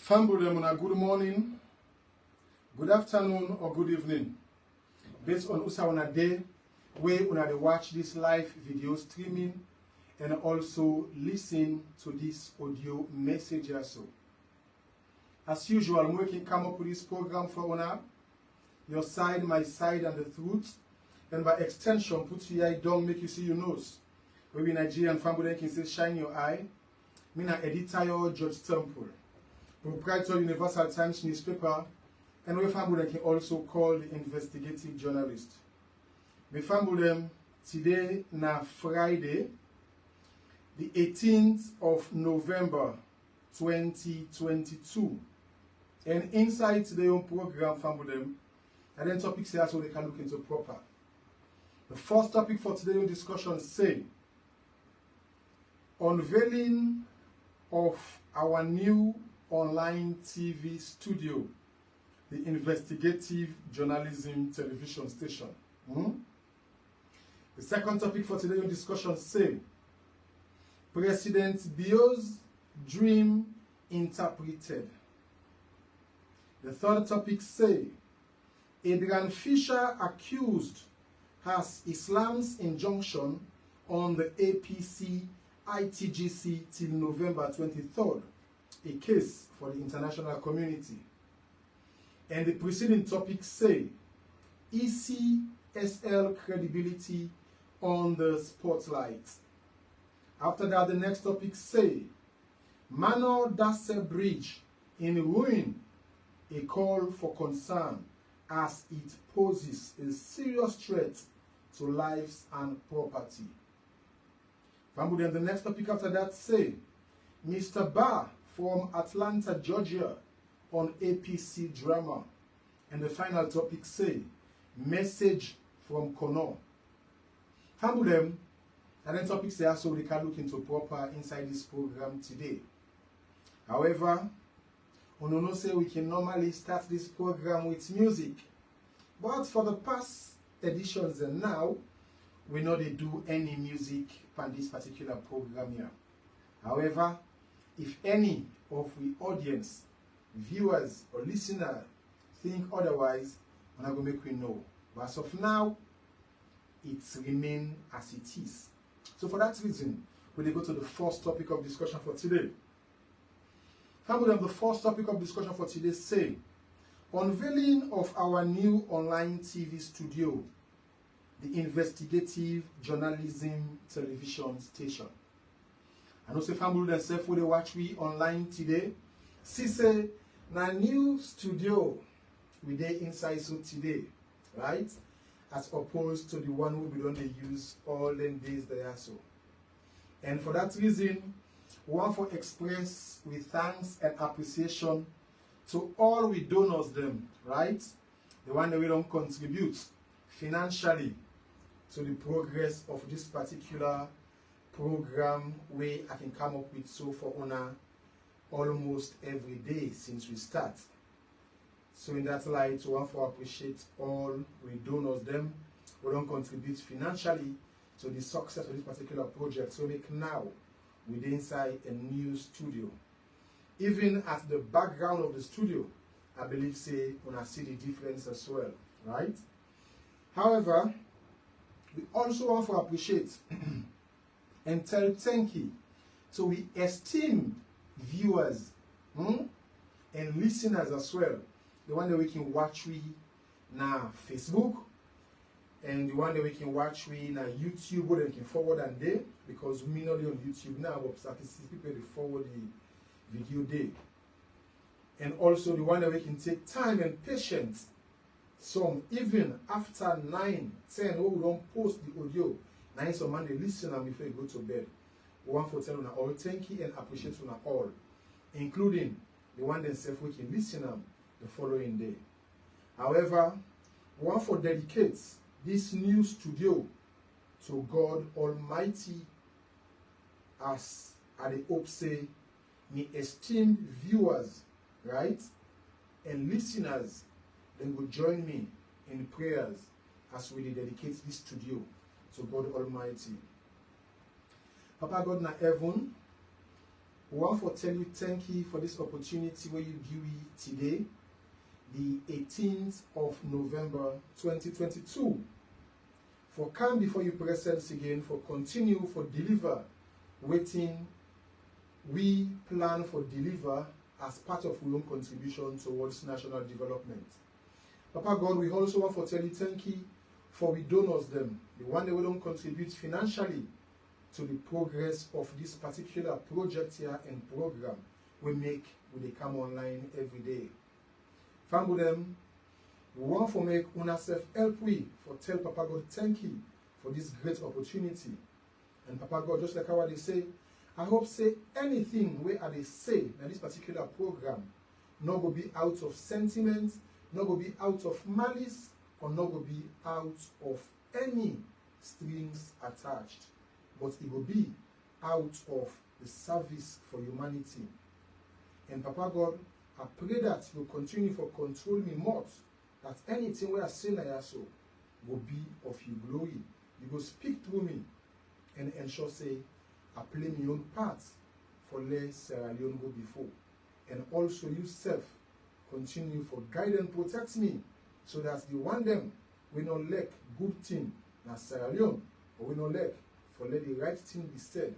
Fambulemuna, good morning, good afternoon, or good evening. Based on usa una day, where una dey watch this live video streaming and also listen to this audio message also. As usual, I'm working come up with this program for una, your side, my side, and the truth. And by extension, put your eye down, make you see your nose. Where we Nigerian family can say shine your eye. Me na editor George Temple, proprietor Universal Times newspaper, and we family can also call the investigative journalist. Me family today na Friday, the 18th of November 2022. And inside today's program family, and then topics here so they can look into proper. The first topic for today's discussion say unveiling of our new online TV studio, the investigative journalism television station. The second topic for today's discussion say President Bio's dream interpreted. The third topic say Adrian Fisher accused has Islam's injunction on the APC ITGC till November 23rd, a case for the international community. And the preceding topics say E.C.S.L credibility on the spotlight. After that, the next topic say Manor Dasse Bridge in ruin, a call for concern as it poses a serious threat to lives and property. Family, and the next topic after that say Mr. Barr from Atlanta, Georgia on APC drama. And the final topic say message from Connor. Family, and then topics say also we can look into proper inside this program today. However, we don't say we can normally start this program with music. But for the past editions and now, we know they do any music on this particular program here. However, if any of the audience, viewers or listeners think otherwise, I'm not going to make we know. But as of now, it's remain as it is. So for that reason, we'll go to the first topic of discussion for today. Family, the first topic of discussion for today say unveiling of our new online TV studio, the investigative journalism television station. I know say family themselves when they watch we online today. See say na new studio we dey inside so today, right? As opposed to the one we don't use all them days there so. And for that reason, we want to express with thanks and appreciation to all we donors them, right? The one that we don't contribute financially to the progress of this particular program where I can come up with so for honor almost every day since we start. So in that light, we want to appreciate all we donors them who don't contribute financially to the success of this particular project. So make now we're inside a new studio. Even at the background of the studio, I believe say when I see the difference as well, right? However, we also want to appreciate and tell thank you to we esteemed viewers and listeners as well. The one that we can watch we na Facebook and the one that we can watch we na YouTube where they can forward and day because we not on YouTube now, but statistics people they forward the video day. And also the one that we can take time and patience. Some even after 9, 10, when we don't post the audio, 9 some man they listen and before you go to bed. We want to tell you all thank you and appreciate you all, including the one themselves we can listen them the following day. However, we want to dedicate this new studio to God Almighty, as I hope say, me esteemed viewers, right, and listeners, then will join me in prayers as we dedicate this studio to God Almighty. Papa God na heaven, We want to tell you thank you for this opportunity where you give me today, the 18th of November 2022. For come before your presence again, for continue for deliver, waiting, we plan for deliver as part of our own contribution towards national development. Papa God, we also want to tell you thank you for we donors them, the one that we don't contribute financially to the progress of this particular project here and program we make when they come online every day. Family them, we want to make una self help we for tell Papa God thank you for this great opportunity. And Papa God, just like how they say, I hope say anything where they say in this particular program not go be out of sentiment, not go be out of malice, or not go be out of any strings attached, but it will be out of the service for humanity. And Papa God, I pray that you will continue for control me more, that anything where I say like so will be of your glory. You will speak through me and ensure say I play my own part for let Sierra Leone go before. And also yourself continue for guide and protect me so that the one them we not lack good thing na Sierra Leone, or we not lack for let the right thing be said.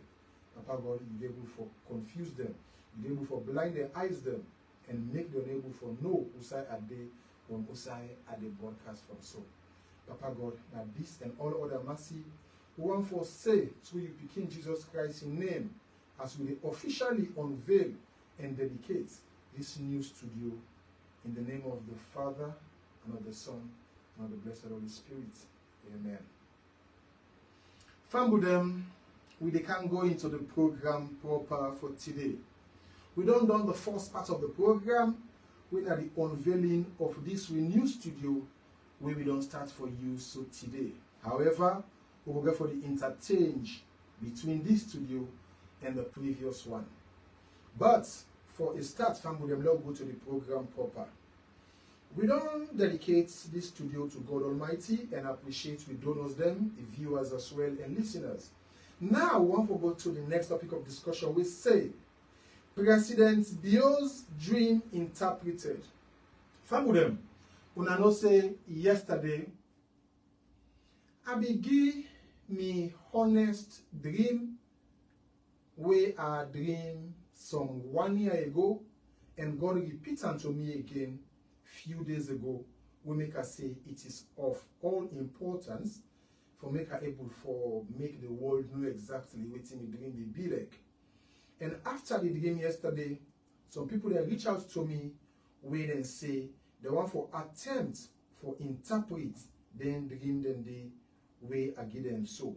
Papa God, you able for confuse them, you able for blind their eyes them, and make them able for know Usai at day from Usai at the broadcast from so. Papa God, that this and all other mercy, we want for say to you, King Jesus Christ in name, as we officially unveil and dedicate this new studio in the name of the Father and of the Son and of the Blessed Holy Spirit. Amen. Family, we can go into the program proper for today. We don't done the first part of the program, which are the unveiling of this new studio, where we don't start for use so today. However, we will go for the interchange between this studio and the previous one. But for a start, family, let's go to the program proper. We don't dedicate this studio to God Almighty and appreciate we donors them, the viewers as well and listeners. Now we want to go to the next topic of discussion. We say President Bio's dream interpreted. Family, when I know say yesterday, I begin me honest dream where I dream some 1 year ago, and God repeat unto me again few days ago. We make us say it is of all importance for make her able for make the world know exactly what the dream will be like. And after the dream yesterday, some people that reach out to me wait and say they want for attempt for interpret then dream then they way I give them so.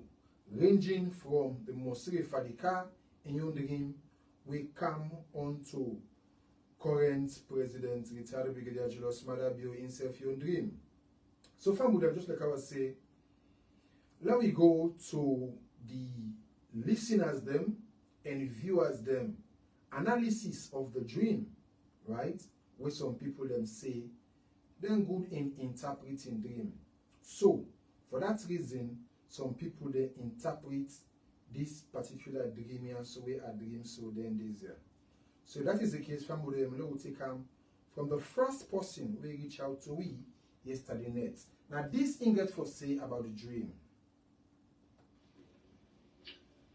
Ranging from the Mosiri Fadika in your dream, we come on to current President retired Brigadier Julius Madabio in your dream. So far, would have just like I was say, let me go to the listeners them and viewers them analysis of the dream, right? Where some people then say then good in interpreting dream. So for that reason, some people they interpret this particular dream here so we are dream so then this year. So that is the case, family. We will take from the first person we reach out to we yesterday night. Now this thing get for say about the dream.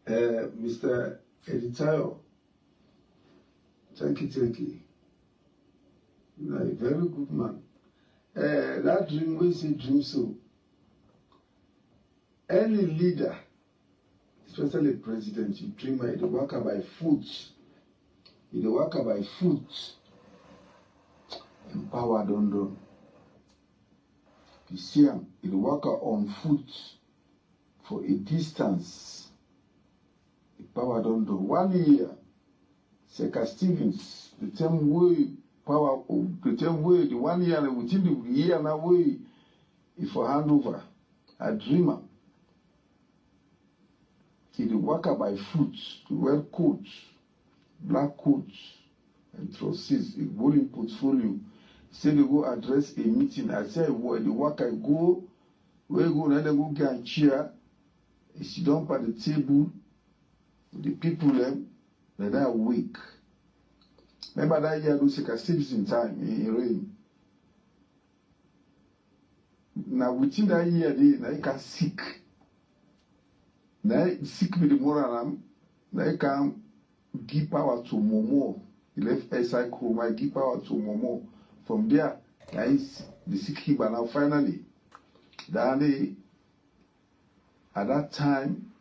Mr. Editayo, thank you. You are a very good man. That dream we say dream so. Any leader, especially president, you dream by the worker by foot. The worker by foot. Empower don't. You see him, the worker on foot for a distance. Power don't do 1 year. Second Stevens, the same way power, the same way the 1 year within the year now way, if for handover, a dreamer. He the worker by foot, the wear coats, black coats, and trousers, a bowling portfolio. Say they go address a meeting. I say, well, the worker go, where go, and then go get a chair, sit down by the table. The people them Like that week. Remember that year, those steps in time in rain. Now within that year, they can sick. Now sick with the moral, they can give power to Momo. He left SI Chroma, give power to Momo. From there, that is the sick Hiba. Now finally, then at that time,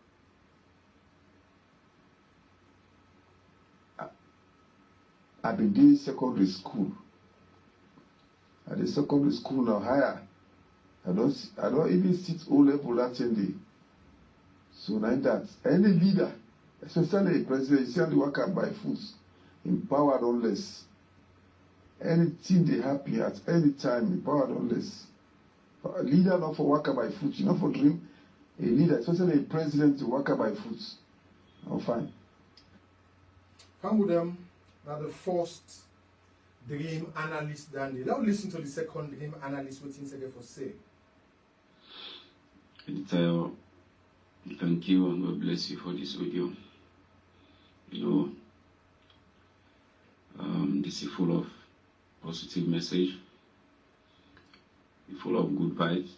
I've been doing secondary school. At the secondary school now higher. I don't even sit O level that same day. So like that, any leader, especially a president, you only work out by foot, empowered or less. Anything they happy at any time, empowered or less. A leader not for work by foot, you not for dream. A leader, especially a president, to work by foot. Oh, fine. Come with them. Now the first dream analyst Dandy. Now listen to the second dream analyst waiting second for say. Thank you and God bless you for this audio. You know, this is full of positive message, full of good vibes.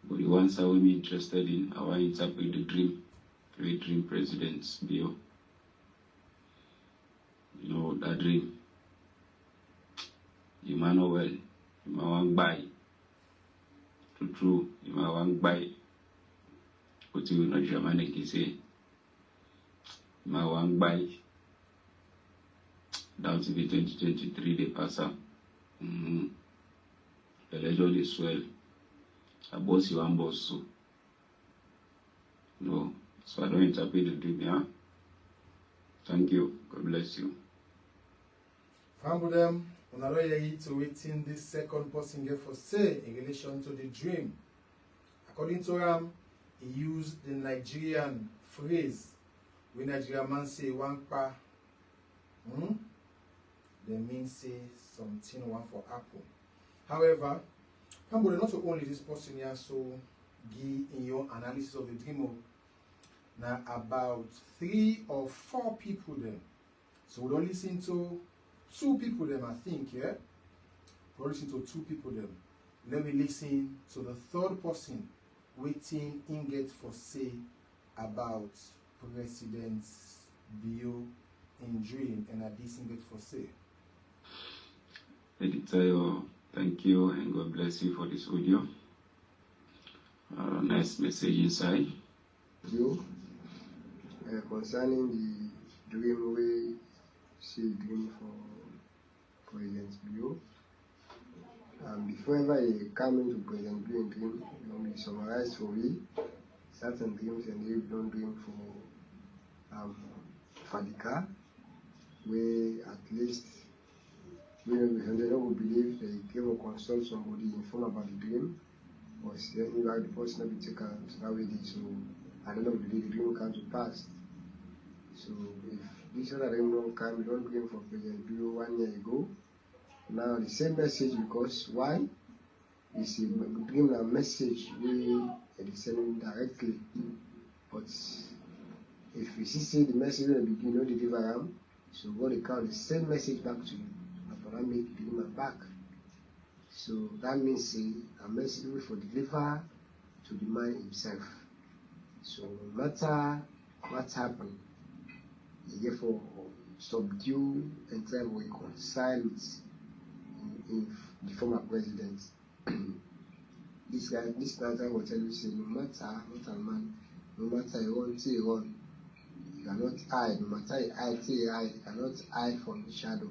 But the ones I will be interested in, I want to interpret the dream president's bill. You know, that dream. You might know well, you might want to buy. True, you might want to buy. But you know, Germanic is say, you might want to buy. Down to the 2023, they pass up. The legend is swell. I boss you and boss so. No, so I don't interpret the dream, yeah? Thank you. God bless you. Family them, on a way to waiting this second person here for say in relation to the dream. According to him, he used the Nigerian phrase when Nigerian man say one pa. They mean say something one for apple. However, family not only this person here so give in your analysis of the dream. Now about 3 or 4 people then. So we don't listen to 2 people them, I think, yeah? We'll listen to 2 people them. Let me listen to the third person waiting in get for say about President's bill in dream and a decent get for say. Editor, thank you and God bless you for this audio. Nice message inside. You concerning the dream way, see dream for President Bio. Before ever you come into President Bio in dream, you will summarize for me certain dreams and you don't dream for the car, where at least we don't believe they came or consult somebody inform about the dream, or anyway the person will be taken that way. So at the end of the day, the dream comes to pass. So if this other dream don't come, we don't dream for President Bio 1 year ago. Now the same message, because why? It's a dream a message we are sending directly. But if we see the message in the beginning, no deliver them, so God will count the same message back to you. After that make the dream back. So that means a message for deliver to the man himself. So no matter what happened, therefore subdue and try to reconcile with in the former president. This guy will tell you, say, no matter what a man, no matter you want to run, you cannot hide. No matter you hide, say you hide, you cannot hide from the shadow.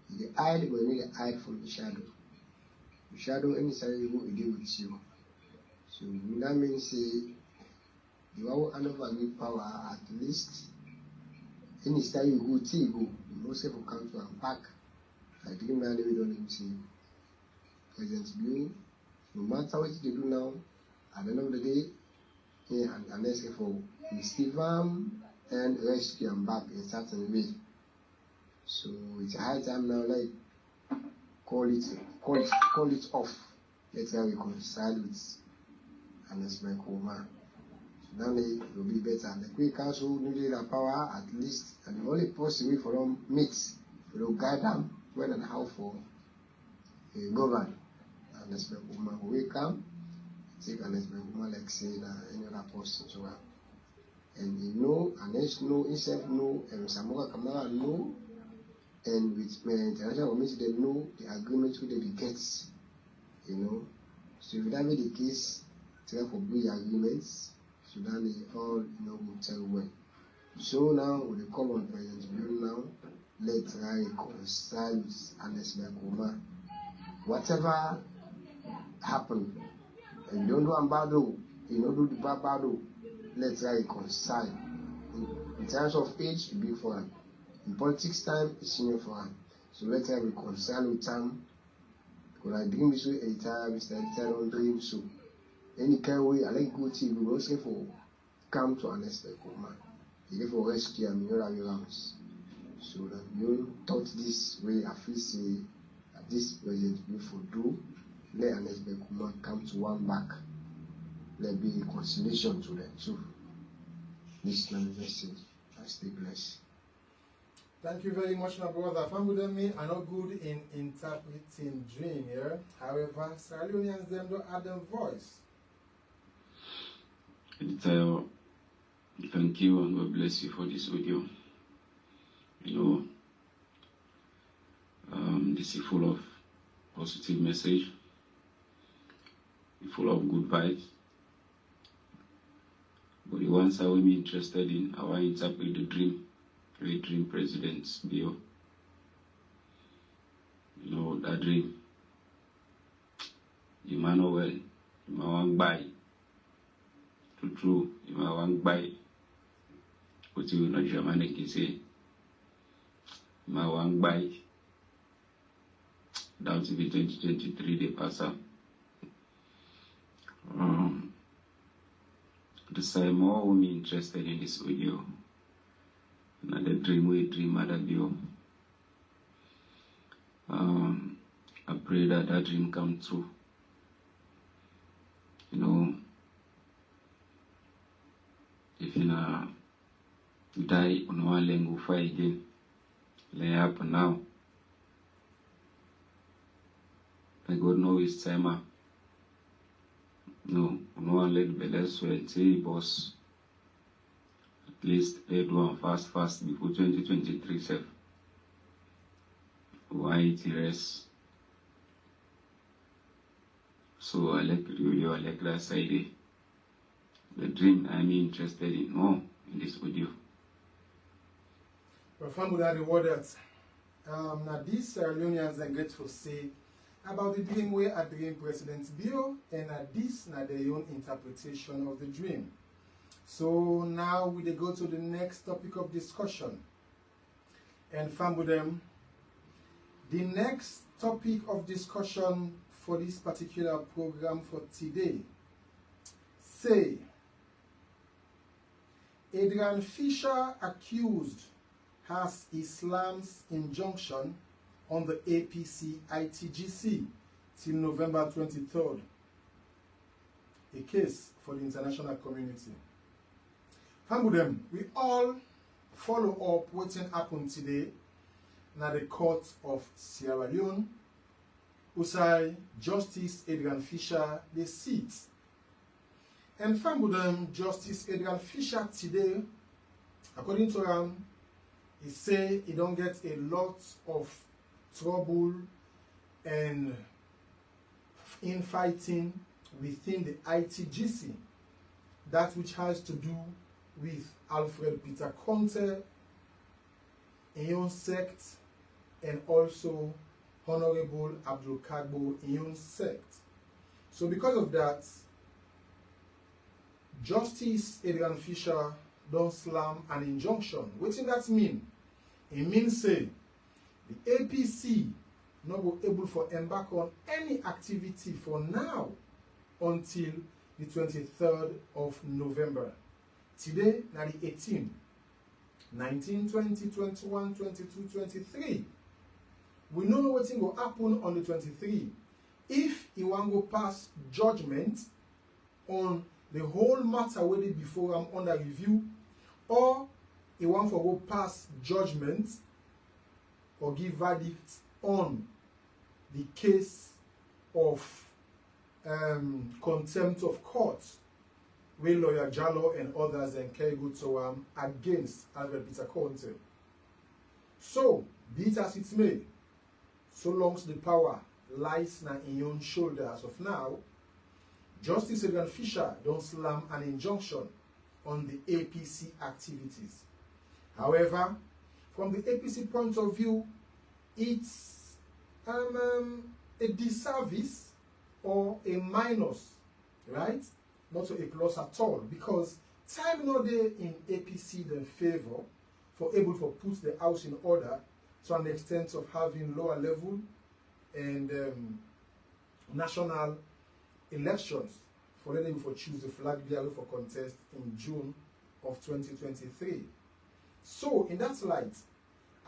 You hide, but you need to hide from the shadow. The shadow, any side you go, it deal with you. So that means say you will hand over new power at least. Any style you go, till you go, you must have come to and back. I think now we don't even see President Bio. No matter what they do now, at the end of the day, and let's say for receive them and rescue them back in a certain way. So it's a high time now, like call it off. Let's reconcile with and that's my coma. Then it will be better. The Queen Council needed a power at least, and the only possible for them meets, guide them when and how for govern. And the woman will come, take an woman like saying any other person. So, and you know, and there's no himself know, and Samoa Kamara know, and with international community they know the agreement with the gets, you know. So if that be the case, try for big agreements. Sudan they all will tell well. So now we call on President Bill now, let's reconcile with Ernest Bekuma. Whatever happened, and you don't do Ambado, you don't do the Babado, let's reconcile. In terms of age, big for him. In politics time, it's senior for him. So let's reconcile with him. Because I dream this way, Mr. don't dream so. Any kind of way, I like go to we will say for come to an expert man. You get for rescue and your rounds. So that you thought this way, I feel say that this president will for do, let an expert man come to one back. Let be conciliation to them. So this is my message. I stay blessed. Thank you very much, my brother. Family and me are not good in interpreting dream here. However, Sierra Leoneans them don't add them voice. Thank you and God bless you for this audio. You know, this is full of positive message, full of good vibes. But the ones I will be interested in, how I interpret the dream president's bill. You know, that dream. Emmanuel, you might want buy. True, you might want buy. But you know, Germanic is say, you might want buy. Down to the 2023 they pass up. The same more will be interested in this audio. Another dream we dream other bio. I pray that dream come true. You know, if you die on one leg go fight again, lay up now. I God know his time. No one let be less say boss. At least let one fast before 2023 self. Why it rest? So I like you, I like that side. The dream I'm interested in more in this audio. Well, family are rewarded. Now these Sierra Leoneans are grateful say about the dream where Adrian President's bill and this na their own interpretation of the dream. So now we go to the next topic of discussion. And family them, the next topic of discussion for this particular program for today say Adrian Fisher accused has Islam's injunction on the APC ITGC till November 23rd. A case for the international community. Famudem, we all follow up what happened today na the court of Sierra Leone, usai Justice Adrian Fisher the seat. And Famudem, Justice Adrian Fisher today, according to him, he say he don't get a lot of trouble and infighting within the ITGC, that which has to do with Alfred Peter Conte, Ion sect, and also Honorable Abdul Kagbo Ion sect. So because of that, Justice Adrian Fisher don't slam an injunction. What does that mean? It means say the APC not be able for embark on any activity for now until the 23rd of November. Today, na the 18th, 19, 20, 21, 22, 23. We know what will happen on the 23. If he want go pass judgment on the whole matter where they before I'm under review, or he want for go pass judgment or give verdict on the case of contempt of court where lawyer Jallo and others and Kego to against Albert Peter Conte. So, be it as it may, so long as the power lies now in your own shoulder as of now, Justice Adrian Fisher don't slam an injunction on the APC activities. However, from the APC point of view, it's a disservice or a minus, right? Not a plus at all, because time no day in APC then favor for able to put the house in order to an extent of having lower level and national elections for them to choose the flag bearer for contest in June of 2023. So, in that light,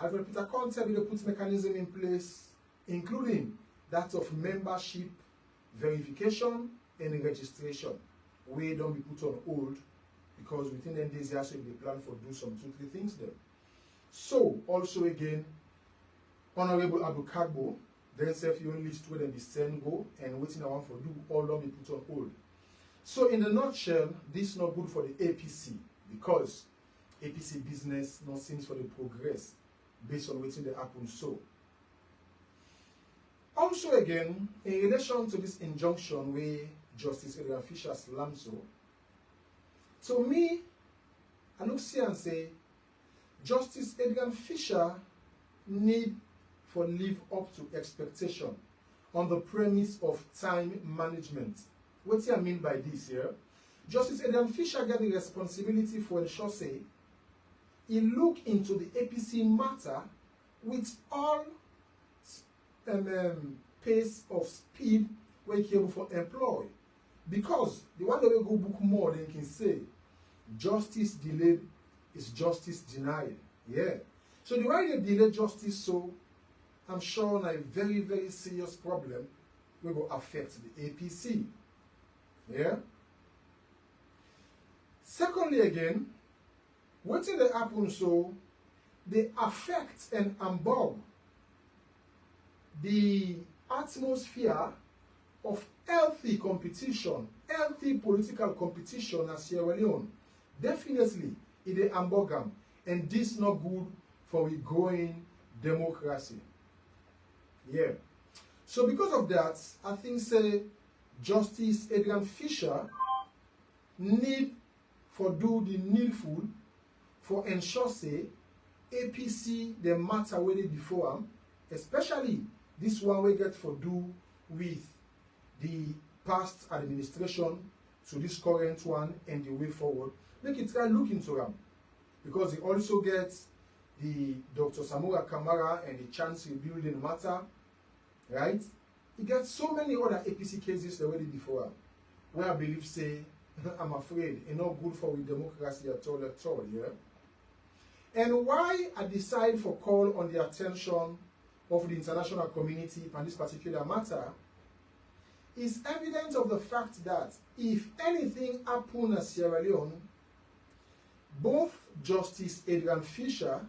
Albert Peter Conte will put mechanism in place, including that of membership verification and registration, where don't be put on hold because within 10 days, also they plan for do some 2-3 things there. So, also again, Honorable Abu Kagbo, then self you only list where the send go and waiting around for do all don't be put on hold. So, in a nutshell, this is not good for the APC because APC business not seems for the progress based on waiting the happen so. Also again, in relation to this injunction where Justice Adrian Fisher slammed so, to me, I look see and say, Justice Adrian Fisher need for live up to expectation on the premise of time management. What do I mean by this here? Justice Adrian Fisher got the responsibility for ensure say he look into the APC matter with all pace of speed where he able for employ. Because the one that will go book more than can say justice delayed is justice denied. Yeah. So the way they delay justice, so I'm sure a very, very serious problem will affect the APC. Yeah. Secondly, again, what did they happen so they affect and unbog the atmosphere of healthy competition, healthy political competition at Sierra Leone. Definitely, it is unbog, and this not good for a growing democracy. Yeah. So because of that, I think say Justice Adrian Fisher need for do the needful for ensure say APC the matter where they before him, especially this one we get for do with the past administration to this current one and the way forward. Make it try look into them. Because he also gets the Dr. Samura Kamara and the Chancellor building matter, right? He gets so many other APC cases already before him, where I believe say, I'm afraid, it's not good for democracy at all, yeah? And why I decide for call on the attention of the international community on this particular matter is evidence of the fact that if anything happened at Sierra Leone, both Justice Adrian Fisher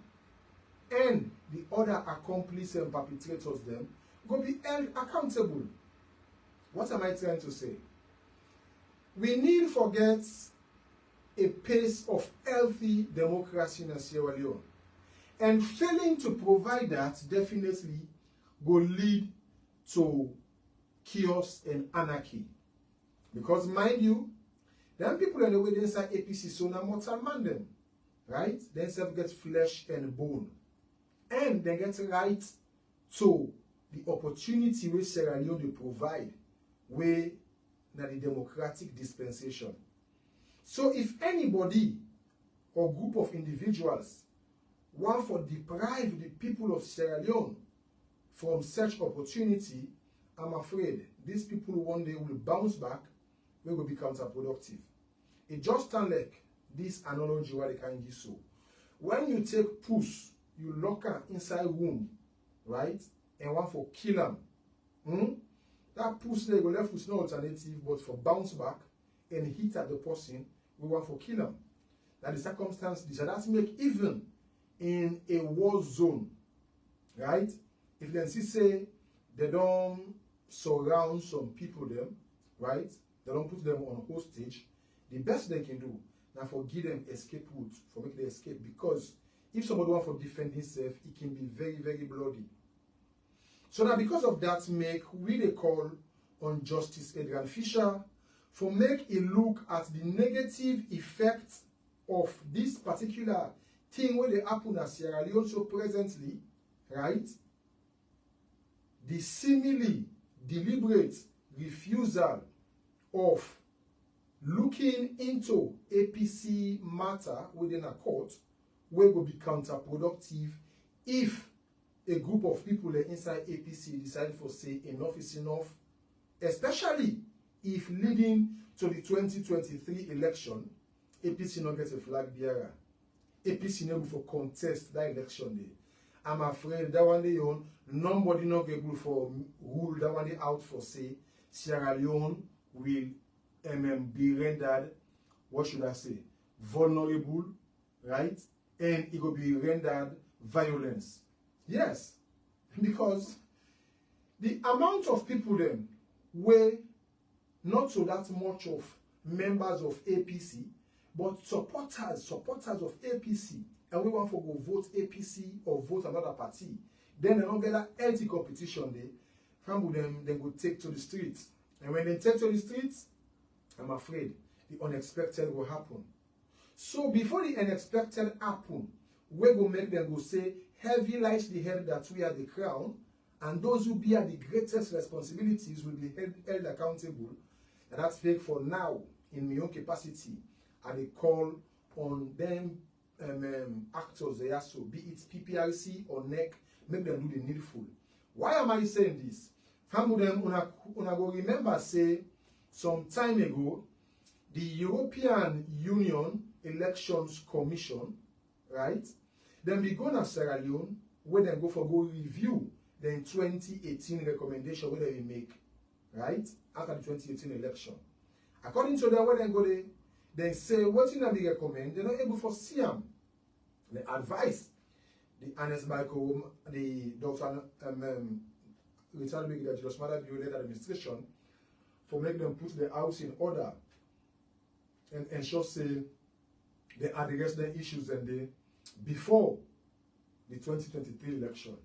and the other accomplices and perpetrators them will be held accountable. What am I trying to say? We need to forget a pace of healthy democracy in Sierra Leone. And failing to provide that definitely will lead to chaos and anarchy. Because mind you, them people in the way inside APC so now mortal man them. Right? They self get flesh and bone. And they get right to the opportunity where Sierra Leone provide where na the democratic dispensation. So if anybody or group of individuals want to deprive the people of Sierra Leone from such opportunity, I'm afraid these people one day will bounce back, they will be counterproductive. It just sounds like this analogy what they can give so. When you take puss, you lock her inside womb, right? And want for kill them. That puss they will left with no alternative but for bounce back and hit at the person, we want to kill them. That the circumstance, so that's make even in a war zone, right? If they say they don't surround some people them, right? They don't put them on hostage, the best they can do now for give them escape route, for make them escape, because if somebody want to defend himself, it can be very, very bloody. So now because of that, make we the call on Justice Adrian Fisher for make a look at the negative effects of this particular thing where they happen at Sierra Leone so presently, right? The seemingly deliberate refusal of looking into APC matter within a court will be counterproductive if a group of people inside APC decide for say enough is enough, especially if leading to the 2023 election, APC not get a flag bearer. APC never for contest that election day. I'm afraid that one day on nobody not able for rule that one day out for say Sierra Leone will be rendered, what should I say, vulnerable, right? And it will be rendered violence. Yes, because the amount of people then were not so that much of members of APC, but supporters of APC, and we want to go vote APC or vote another party. Then they don't get that healthy competition there. From them, they will take to the streets. And when they take to the streets, I'm afraid the unexpected will happen. So before the unexpected happen, we go make them go say, heavy lies the head that we are the crown, and those who bear the greatest responsibilities will be held accountable. And that's fake for now, in my own capacity. And they call on them actors they also, be it PPRC or NEC, make them do the needful. Why am I saying this? Some of them, una go remember, say, some time ago, the European Union Elections Commission, right? Then we go to Sierra Leone, where they go review the 2018 recommendation where they make, right? After the 2018 election. According to them, where they go there, they say what they recommend, they're not able to see them. They advise the Ernest Michael, the Dr. Richard Brigadier Julius Mother Bureau administration for make them put the house in order and ensure say they address the issues and they before the 2023 election.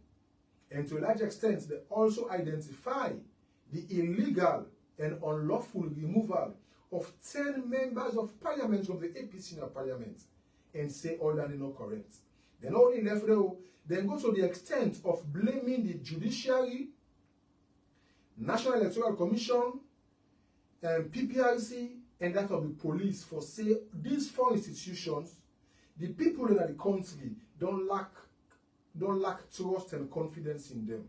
And to a large extent, they also identify the illegal and unlawful removal of 10 members of parliament from the APC in the parliament and say all that is not correct. Then only left though, then go to the extent of blaming the judiciary, National Electoral Commission, PPRC, and that of the police for say these four institutions, the people in the country don't lack trust and confidence in them.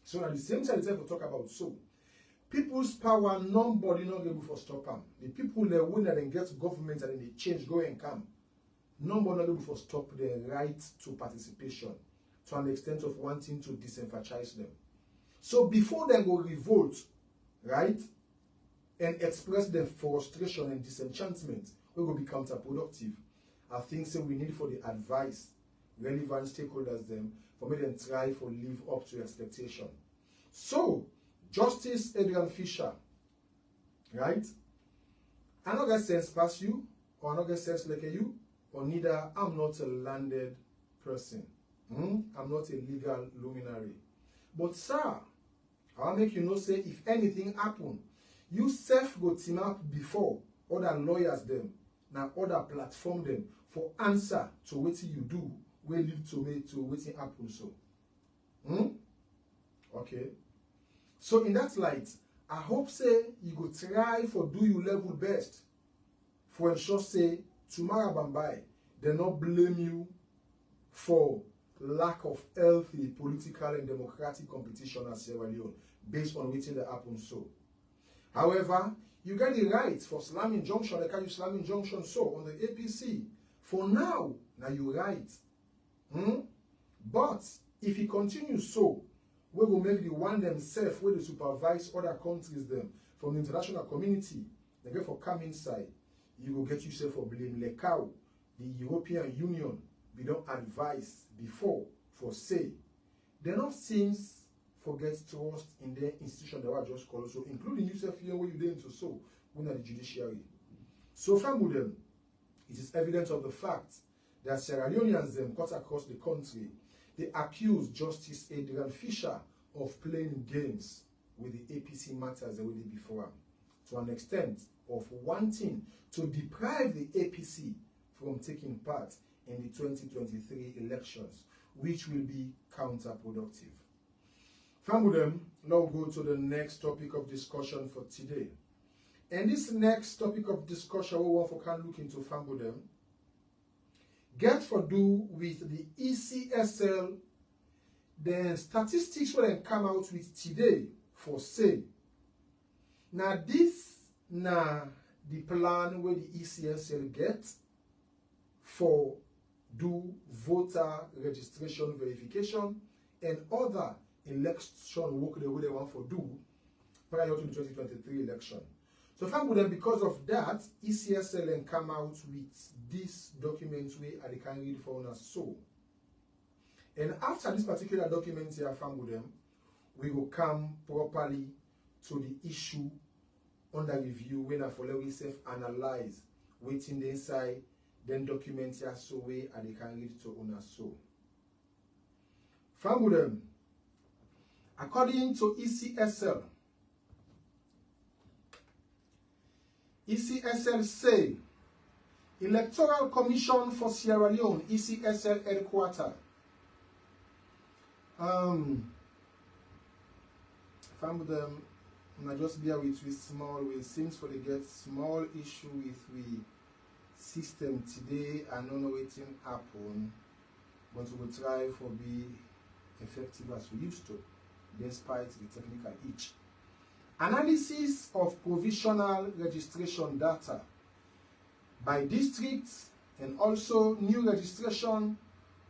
So at the same time, it's to talk about so people's power, nobody not able to stop them. The people that win and get government and they change, go and come. Nobody not able to stop their right to participation to an extent of wanting to disenfranchise them. So before they go revolt, right, and express their frustration and disenchantment, we will be counterproductive. I think so we need for the advice, relevant stakeholders them, for me them try to live up to expectation. So, Justice Adrian Fisher, right? I don't get sense past you, or I don't get sense like you, or neither I'm not a landed person. I'm not a legal luminary. But sir, I'll make you know say if anything happen, you self go team up before other lawyers them, now other platform them for answer to what you do will lead to me to what happen so. Okay. So in that light, I hope say you go try for do you level best for ensure say tomorrow Bambai they not blame you for lack of healthy political and democratic competition at Sierra Leone based on what that happen so. However, you get the right for slamming junction, they call you slamming junction so on the APC. For now you right. But if it continues so, we will make the one themselves where they supervise other countries them from the international community, Then get for come inside, you go get yourself for blame. Like how the European Union we don't advise before for say they not seems forget trust in their institution that were just called, so including yourself here where you did into so when the judiciary. So from them, it is evidence of the fact that Sierra Leoneans them cut across the country, they accuse Justice Adrian Fisher of playing games with the APC matters the way they before, to an extent of wanting to deprive the APC from taking part in the 2023 elections, which will be counterproductive. From them, now go to the next topic of discussion for today. And this next topic of discussion we want to look into from them get for do with the E.C.S.L. the statistics will then come out with today for say. Now this the plan where the E.C.S.L. gets for do voter registration verification and other election work the way they want for do prior to the 2023 election. So because of that, E.C.S.L. can come out with this document where they can read for us so. And after this particular document here from them, we will come properly to the issue under review when I follow we self-analyze waiting the inside, then document here so way and they can read to us so. From them, according to E.C.S.L, E.C.S.L say, Electoral Commission for Sierra Leone, E.C.S.L headquarters. From them, I just bear with small, we seems for they get small issue with the system today. I don't know what will happen, but we will try for be effective as we used to, despite the technical itch. Analysis of provisional registration data by districts and also new registration,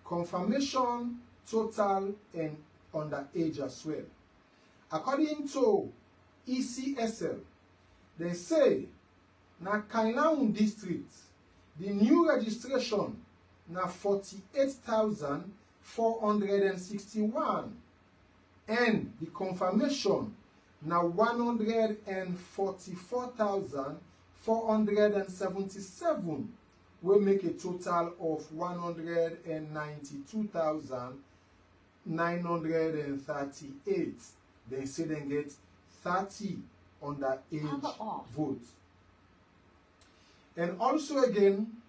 confirmation, total, and underage as well. According to E.C.S.L, they say na Kainaun district, the new registration na 48,461 and the confirmation na 144,477 will make a total of 192,938. They say they get 30 underage votes. And also again,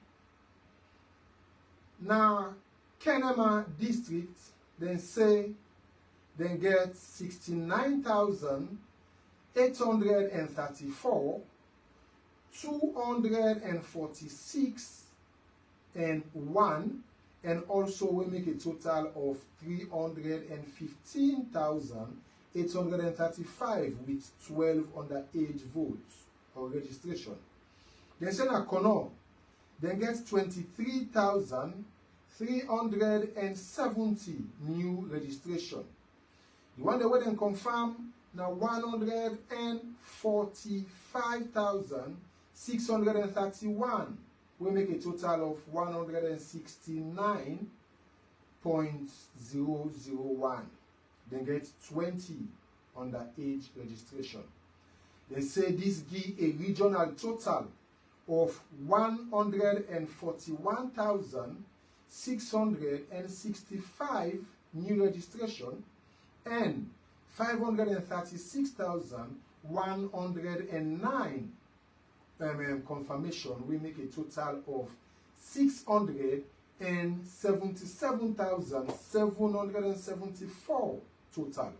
now Kenema district, they say they get 69,834, 246 and 1, and also we make a total of 315,835 with 12 underage votes or registration. Then say na Kono, then get 23,370 new registration. The one that we then confirm now 145,631. We make a total of 169.001. Then get 20 underage registration. They say this give a regional total of 141,665 new registration and 536,109 confirmation. We make a total of 677,774 total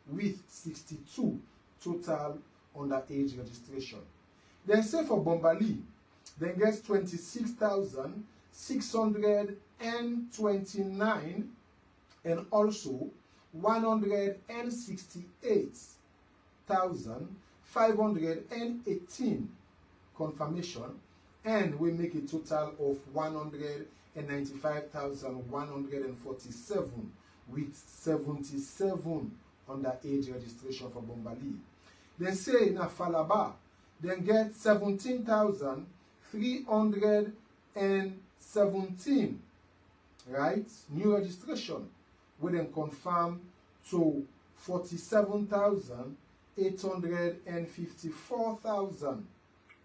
with 62 total underage registration. Then say for Bombali, then gets 26,629 and also 168,518 confirmation, and we make a total of 195,147 with 77 underage registration for Bombali. They say in Falaba, then get 17,317, right? New registration. We then confirm to 47,854,000,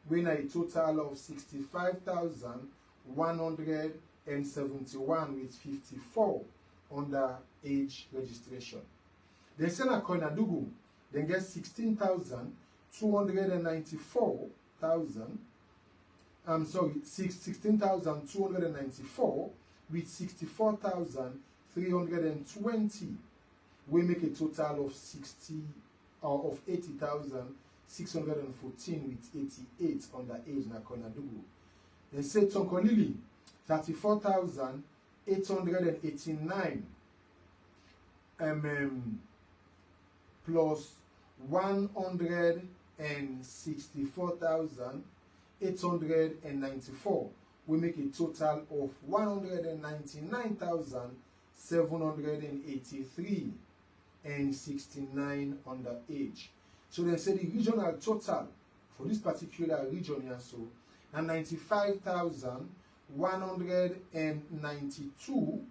when a total of 65,171 with 54 under age registration. Then send a coin at Dugu, then get 16,294,000. 16,294 with 64,320. We make a total of 80,614 with 88 under age na coin at Dugu. Then say Tonkolili, 34,889 plus 164,894. We make a total of 199,783 and 69 under age. So they say the regional total for this particular region here, so, and 95,192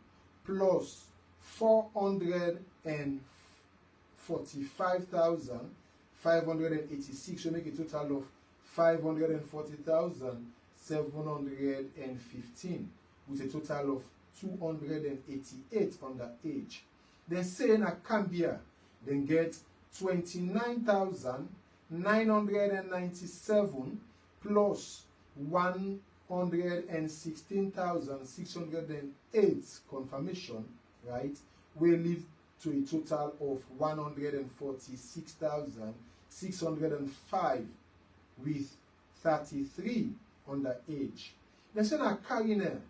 plus 445,586, we make a total of 540,715 with a total of 288 under age. Then say na Cambia, then get 29,997 plus 116,608 confirmation, right? We lead to a total of 146,605 with 33 under age. Then say na Carine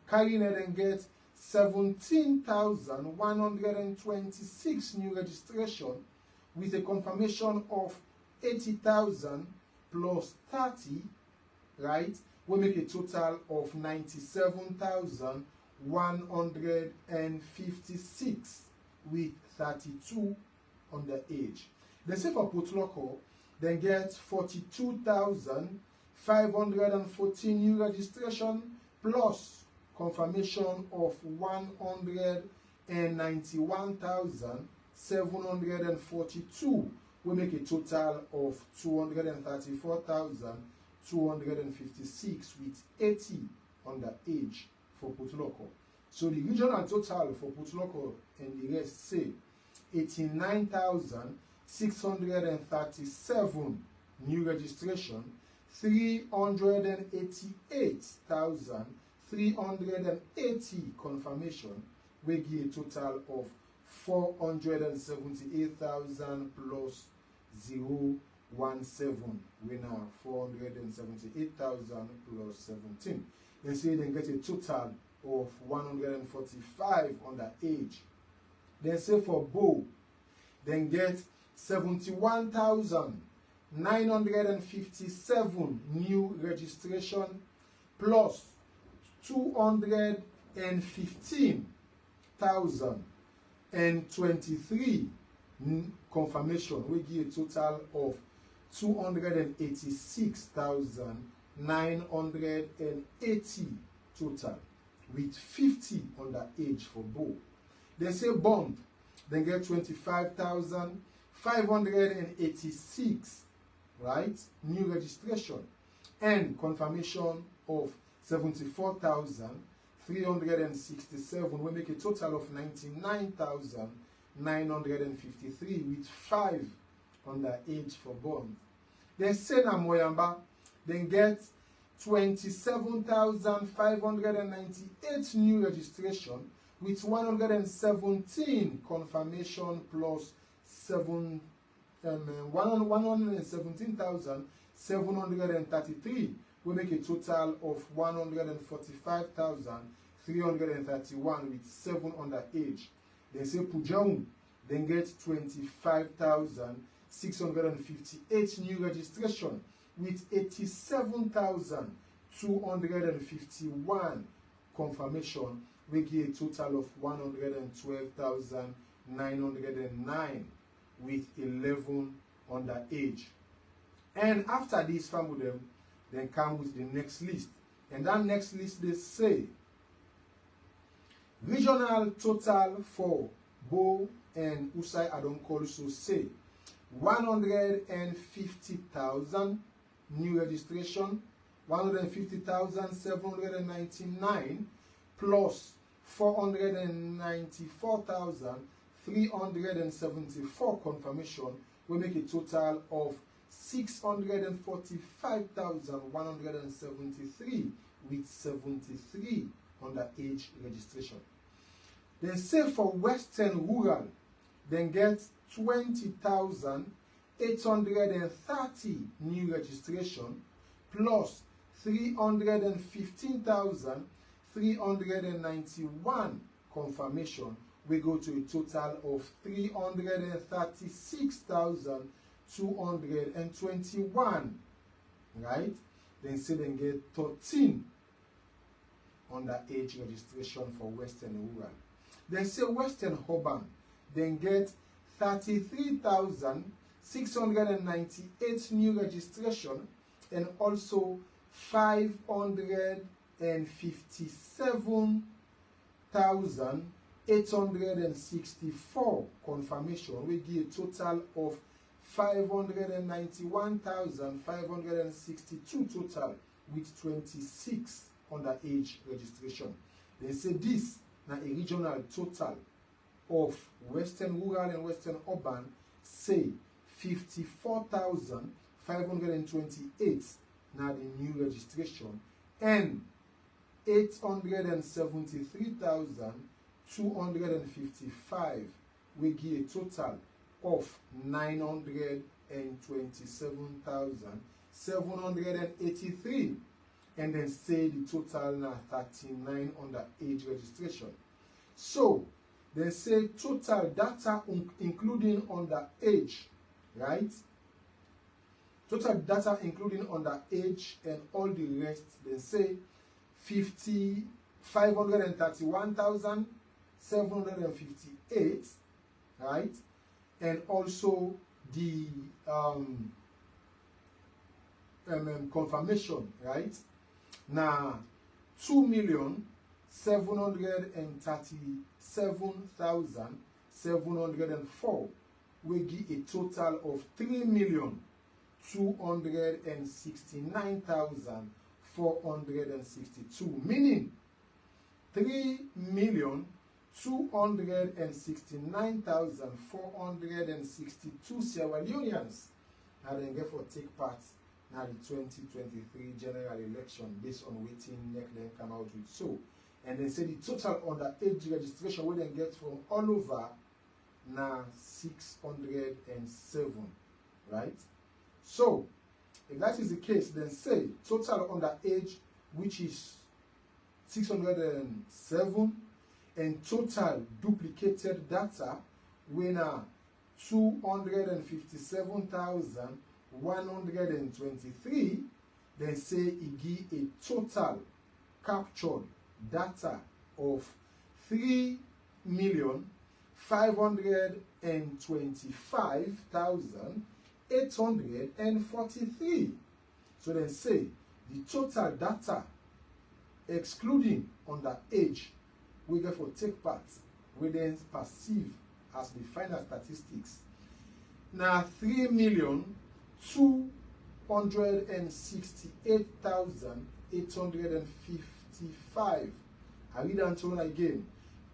then get 17,126 new registration with a confirmation of 80,000 plus 30, right? We make a total of 97,156 with 32 under age. They say for Putloko, then get 42,514 new registration plus confirmation of 191,742. We make a total of 234,256 with 80 under age for Putloko. So the regional total for Putloko and the rest say 89,637 new registration, 388,380 confirmation. We give a total of 478,000 plus 017. We now 478,000 plus 17. Then say they get a total of 145 under age. Then say for Bo, then get 71,957 new registration plus 215,023 confirmation. We give a total of 286,980 total with 50 under age for Bo. They say bond, then get 25,586, right? New registration and confirmation of 74,367. We make a total of 99,953 with 5 under age for bond. Then say na Moyamba, then get 27,598 new registration with 117 confirmation plus 117,733. We make a total of 145,331 with 7 under age. Then say Pujaun, then get 25,658 new registration with 87,251 confirmation. We give a total of 112,909 with 11 under age. And after this, family, then come with the next list. And that next list, they say, regional total for Bo and Usai Adonkolso say 150,000 new registration, 150,799 plus 494,374 confirmation will make a total of 645,173 with 73 underage registration. Then say for Western Rural, then get 20,830 new registration plus 315,391 confirmation. We go to a total of 336,221, right? Then say then get 13 underage registration for Western Rural. Then say Western Urban, then get 33,698 new registration and also 557,864 confirmation. We give a total of 591,562 total with 26 underage registration. They say this now a regional total of Western Rural and Western Urban say 54,528 now the new registration and 873,255 we give a total of 927,783 and then say the total now 39 underage registration. So they say total data including underage, right? Total data including underage and all the rest, they say 531,758, right? And also the confirmation, right? Now 2,737,704 we give a total of 3,269,462, meaning 3,269,462 Sierra Leoneans now then get for take part now the 2023 general election based on waiting NEC then come out with. So and then say the total underage registration we then get from all over now 607, right? So if that is the case, then say total underage which is 607 and total duplicated data we now 257,123, then say it give a total captured data of 3,525,843. So then say the total data excluding underage we get for take part we then perceive as the final statistics. Now 3,268,855. I read that one again.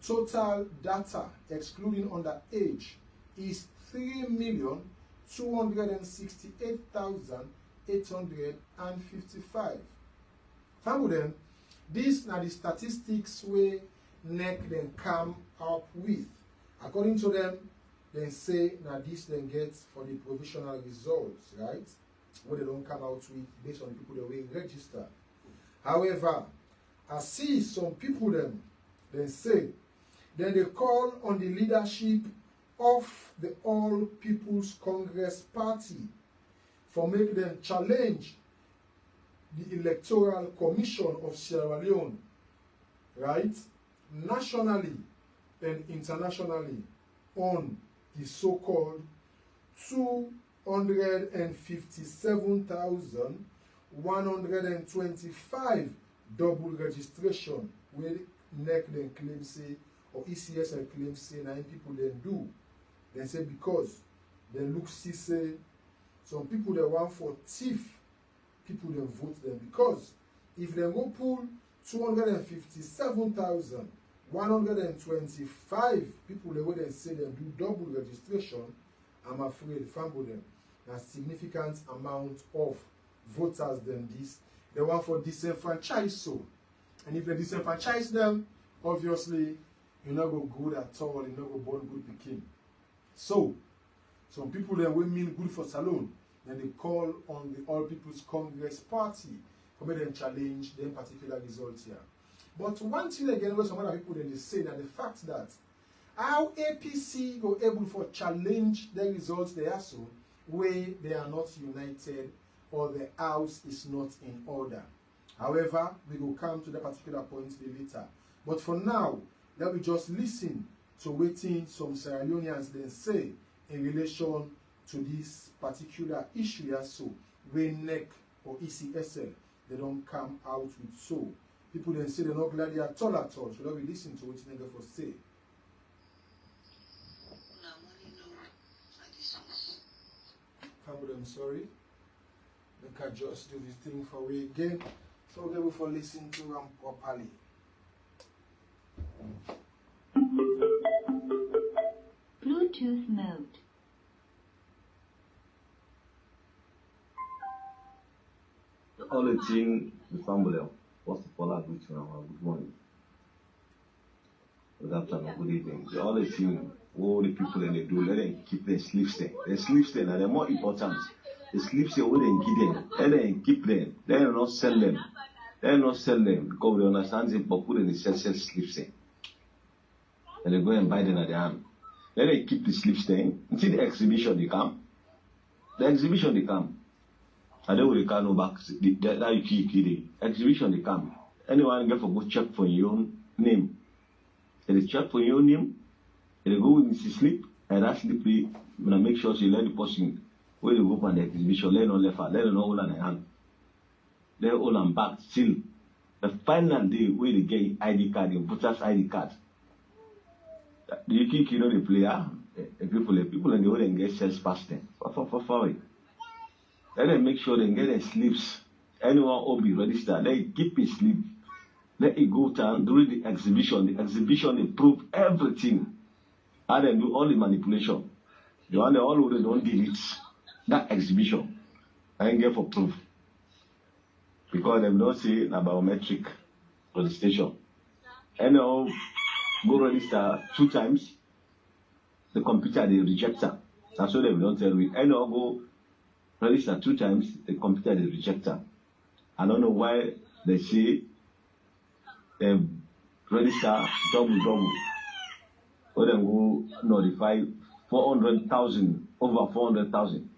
Total data excluding underage is 3,268,855. Family them, these are the statistics where NEC then come up with. According to them, then say now this then gets for the provisional results, right? What they don't come out with based on the people that we register. However, I see some people then say, then they call on the leadership of the All People's Congress Party for making them challenge the Electoral Commission of Sierra Leone, right? Nationally and internationally on the so-called 2 357,125 double registration where NEC then claim say, or E.C.S.L claim say 9 people then do. Then say because they look see say some people they want for thief, people then vote them because if they go pull 257,125 people they would then say they do double registration, I'm afraid family them a significant amount of voters than this. They want for disenfranchise so. And if they disenfranchise them, obviously you're not go good at all, you're not go born good became. So some people then will mean good for Salone, then they call on the All People's Congress Party come and challenge them particular results here. But one thing again, where some other people then they say that the fact that how APC go able for challenge the results they are so where they are not united or the house is not in order. However, we will come to the particular point later. But for now, let me just listen to waiting some Sierra Leoneans then say in relation to this particular issue here so where NEC or E.C.S.L they don't come out with so. People then say they're not glad at all. So let me listen to what they for say. Family, I'm sorry. Make I just do this thing for we again. So we'll be for listening to them properly. Bluetooth mode. All the team, the family, what's the follow good morning. Good afternoon, good evening. All the team, all the people that they do, let them keep their sleep stay. Their sleep stay, and they're more important. The sleep stay, what they give them, let them keep them. Let them not sell them. Let them not sell them because they understand it, but put in the sell sleep stay. And they go and buy them at the hand. Let them keep the sleep stay. You see the exhibition they come. The exhibition they come. I don't really can't go back. That you keep kidding. Exhibition they come. Anyone get for go check for your own name. They check for your own name. They go with Mrs. Sleep and that sleep gonna make sure she let the person where they go on the exhibition. Let no left hand. Let no hold on the hand. Let hold on back still. The final day where they get ID card, the voter's ID card. Do you think you know the player? The people in the way they get sales past them. For let them make sure they get their sleeps. Anyone who be registered, let it keep his sleep. Let it go down during the exhibition. The exhibition, they prove everything. How they do all the manipulation. The one they all they don't delete. That exhibition. I ain't get for proof. Because they don't say a biometric registration. Anyone go register 2 times, the computer they reject her. That's what they don't tell me. Anyone go register 2 times, the computer they reject her. I don't know why they say they register double. Or then go notify 400,000, over 400,000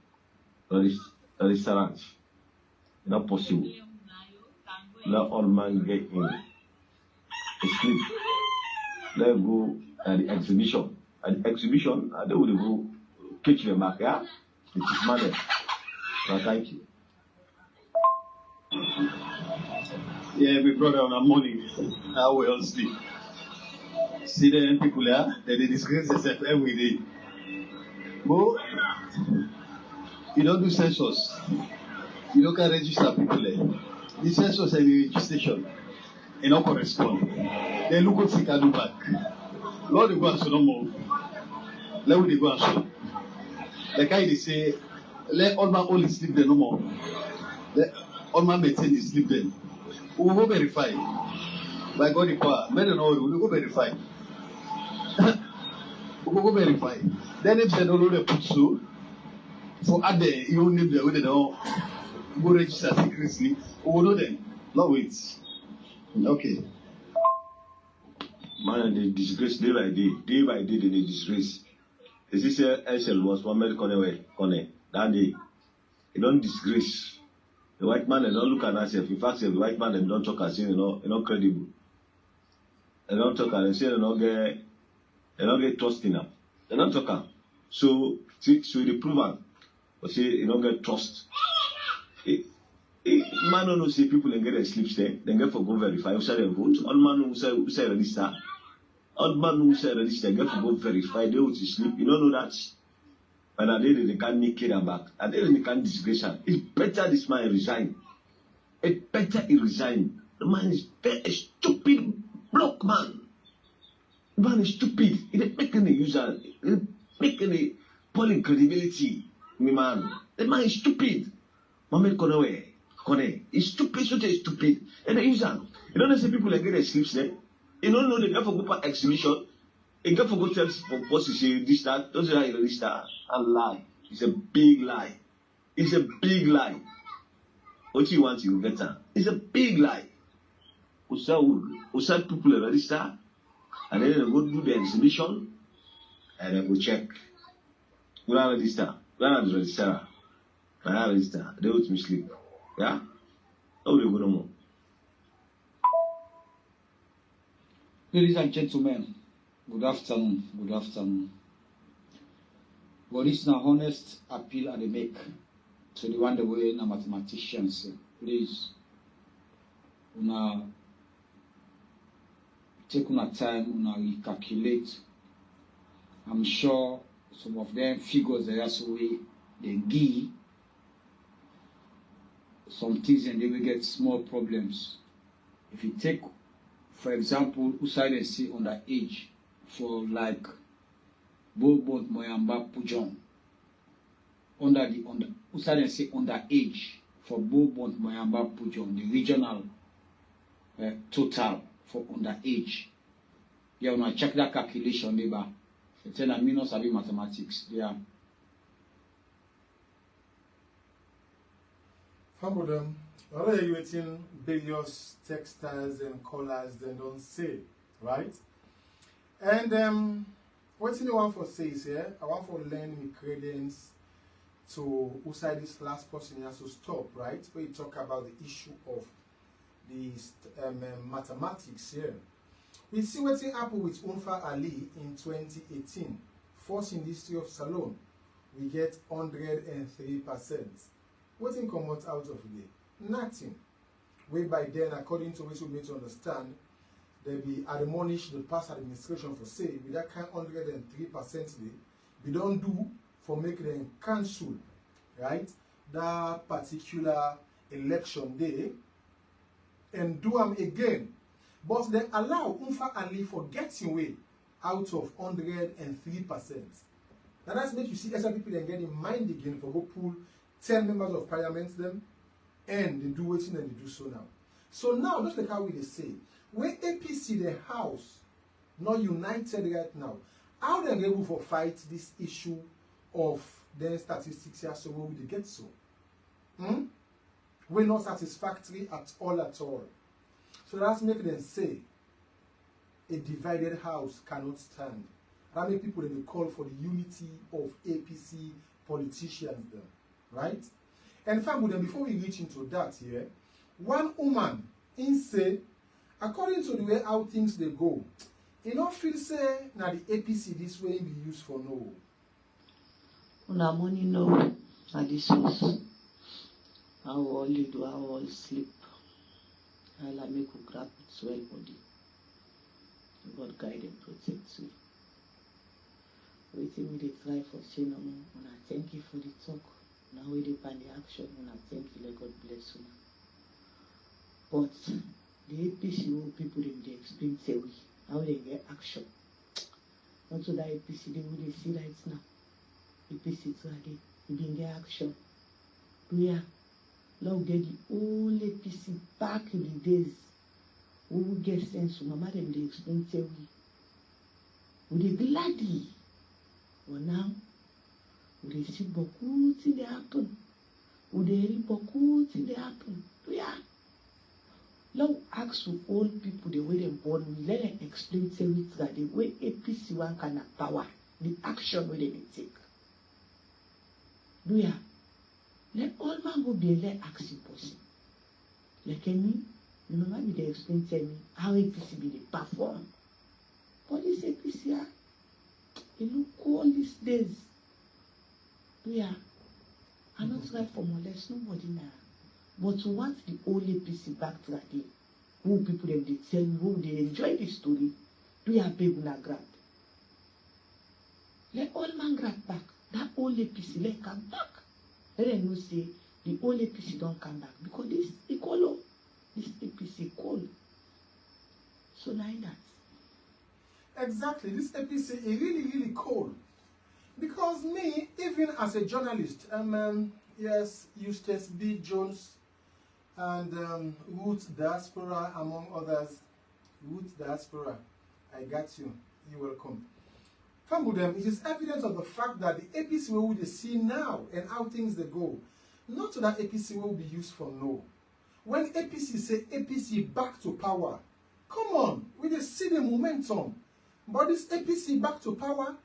restaurants. Not possible. Let all man get in. Sleep. Let go at the exhibition. At the exhibition, they will go catch them back, yeah? It is money. So thank you. Yeah, my brother on a morning, how we all sleep. See the people there, they disgrace themselves every day. But you don't do census. You don't can register people there. The census and the registration, they don't correspond. They look what they can do back. Lord, they go and so no more. Let they go and so. The guy they say, let all man only sleep there no more. Let all man maintain the sleep there. We will go verify. By God the power. Men don't know, we will go verify. We will go verify. Then if they don't know they put so, for other you own name there where they don't go register secretly, we will know them. Not wait. Okay. Man, they disgrace day by day. Day by day, they disgrace. This is E.C.S.L was one medical corner. That day, they don't disgrace. The white man, they don't look at themselves. In fact, the white man, they don't talk as you know, not credible. They don't talk and they say they don't get trust in them. They don't talk. So they prove But say you don't get trust. Man don't say people and get a sleep stay, then get for go verify who say they vote. All man who say register. All man who say register get for go verify they will sleep. You don't know that. And at the end they can't make it back. At the end they can't disgrace her. It's better this man resign. It's better he resign. The man is a stupid block man. The man is stupid. He didn't make any user. He didn't make any polling credibility. Me man. The man is stupid. Mohamed Konawe. Kone. He's stupid. So he's stupid. And the user. You don't say people like get a sleep there. You don't know they get for go for exhibition. They get for go tell for boss to say this that. Don't say that you register and lie. It's a big lie. It's a big lie. What you want, you get her. It's a big lie. Usa people register, and then they go do the exhibition, and they go check. We don't register. We don't register. I don't register. They would me sleep. Yeah? How do you go no more? Ladies and gentlemen, good afternoon. Good afternoon. But this is an honest appeal I make to the one the way na mathematicians. Please, una take una time, una recalculate. I'm sure some of them figures there so we they give some things and they will get small problems. If you take, for example, Usai say underage for like Bobot Moyamba Pujon. Usai say underage for Bobot Moyamba Pujon, the regional total for underage. Yeah, when I check that calculation, neighbor, they tell me not sabi mathematics. Yeah. Some of them, already you waiting various textiles and colors they don't say, right? And what you want for says here, I want for learn my credence to Usai this last person has to stop, right? Where you talk about the issue of the mathematics here. We see what happened with Unfa Ali in 2018. First in the history of Salon, we get 103%. What thing come out of it? Nothing. Whereby then, according to what we need to understand, they be admonish the past administration for say, with that kind of 103%, we don't do for making them cancel, right? That particular election day and do them again. But they allow Unfa Ali for getting away out of 103%. Now that's make you see SR people then get in mind again for go pull 10 members of parliament them and they do waiting and they do so now. So now, just like how we say, when APC the house not united right now, how they able to fight this issue of their statistics here so where would they get so? We're not satisfactory at all. So that's make them say a divided house cannot stand. That make people they call for the unity of APC politicians them, right? And fam with them before we reach into that here, one woman in say, according to the way how things they go, you don't feel say now the APC this way be used for no. Una money no na this house. How all you do, how all sleep. I'll make you grab its well body. God guide and protect you. Waiting me they try for say no more. Una thank you for the talk. Now we depend the action. Una thank you, let God bless you. But the APC people they explain say we how they get action. Not to that APC they will see right now. APC to they been get action. Yeah. Now we get the old APC back in the days. We will get sense to mama them they explain say we they gladly. But now we see beaucoup things they happen. We they hear beaucoup things they happen. Yeah. Now ask to old people the way they born we let them explain say it that the way APC one kind of power, the action where they take. Do ya? Let all man go be let ask you person. Like me, remember me they explain tell me how APC be they perform. But this APC they look all these days. Do ya? I not try for molest nobody now. But to want the old APC back to that day, who people them they tell you, who they enjoy the story, do you have people na grab? Let all man grab back. That old APC let come back. Let them know say the old APC don't come back because this equal, this APC equal. So now that. Exactly, this APC is really, really cool. Because me, even as a journalist, yes, Eustace B. Jones and Roots Diaspora, among others. Roots Diaspora, I got you. You're welcome. Famudem, it is evidence of the fact that the APC will be see now and how things they go. Not that APC will be used for no. When APC say APC back to power, come on, we just see the momentum. But this APC back to power,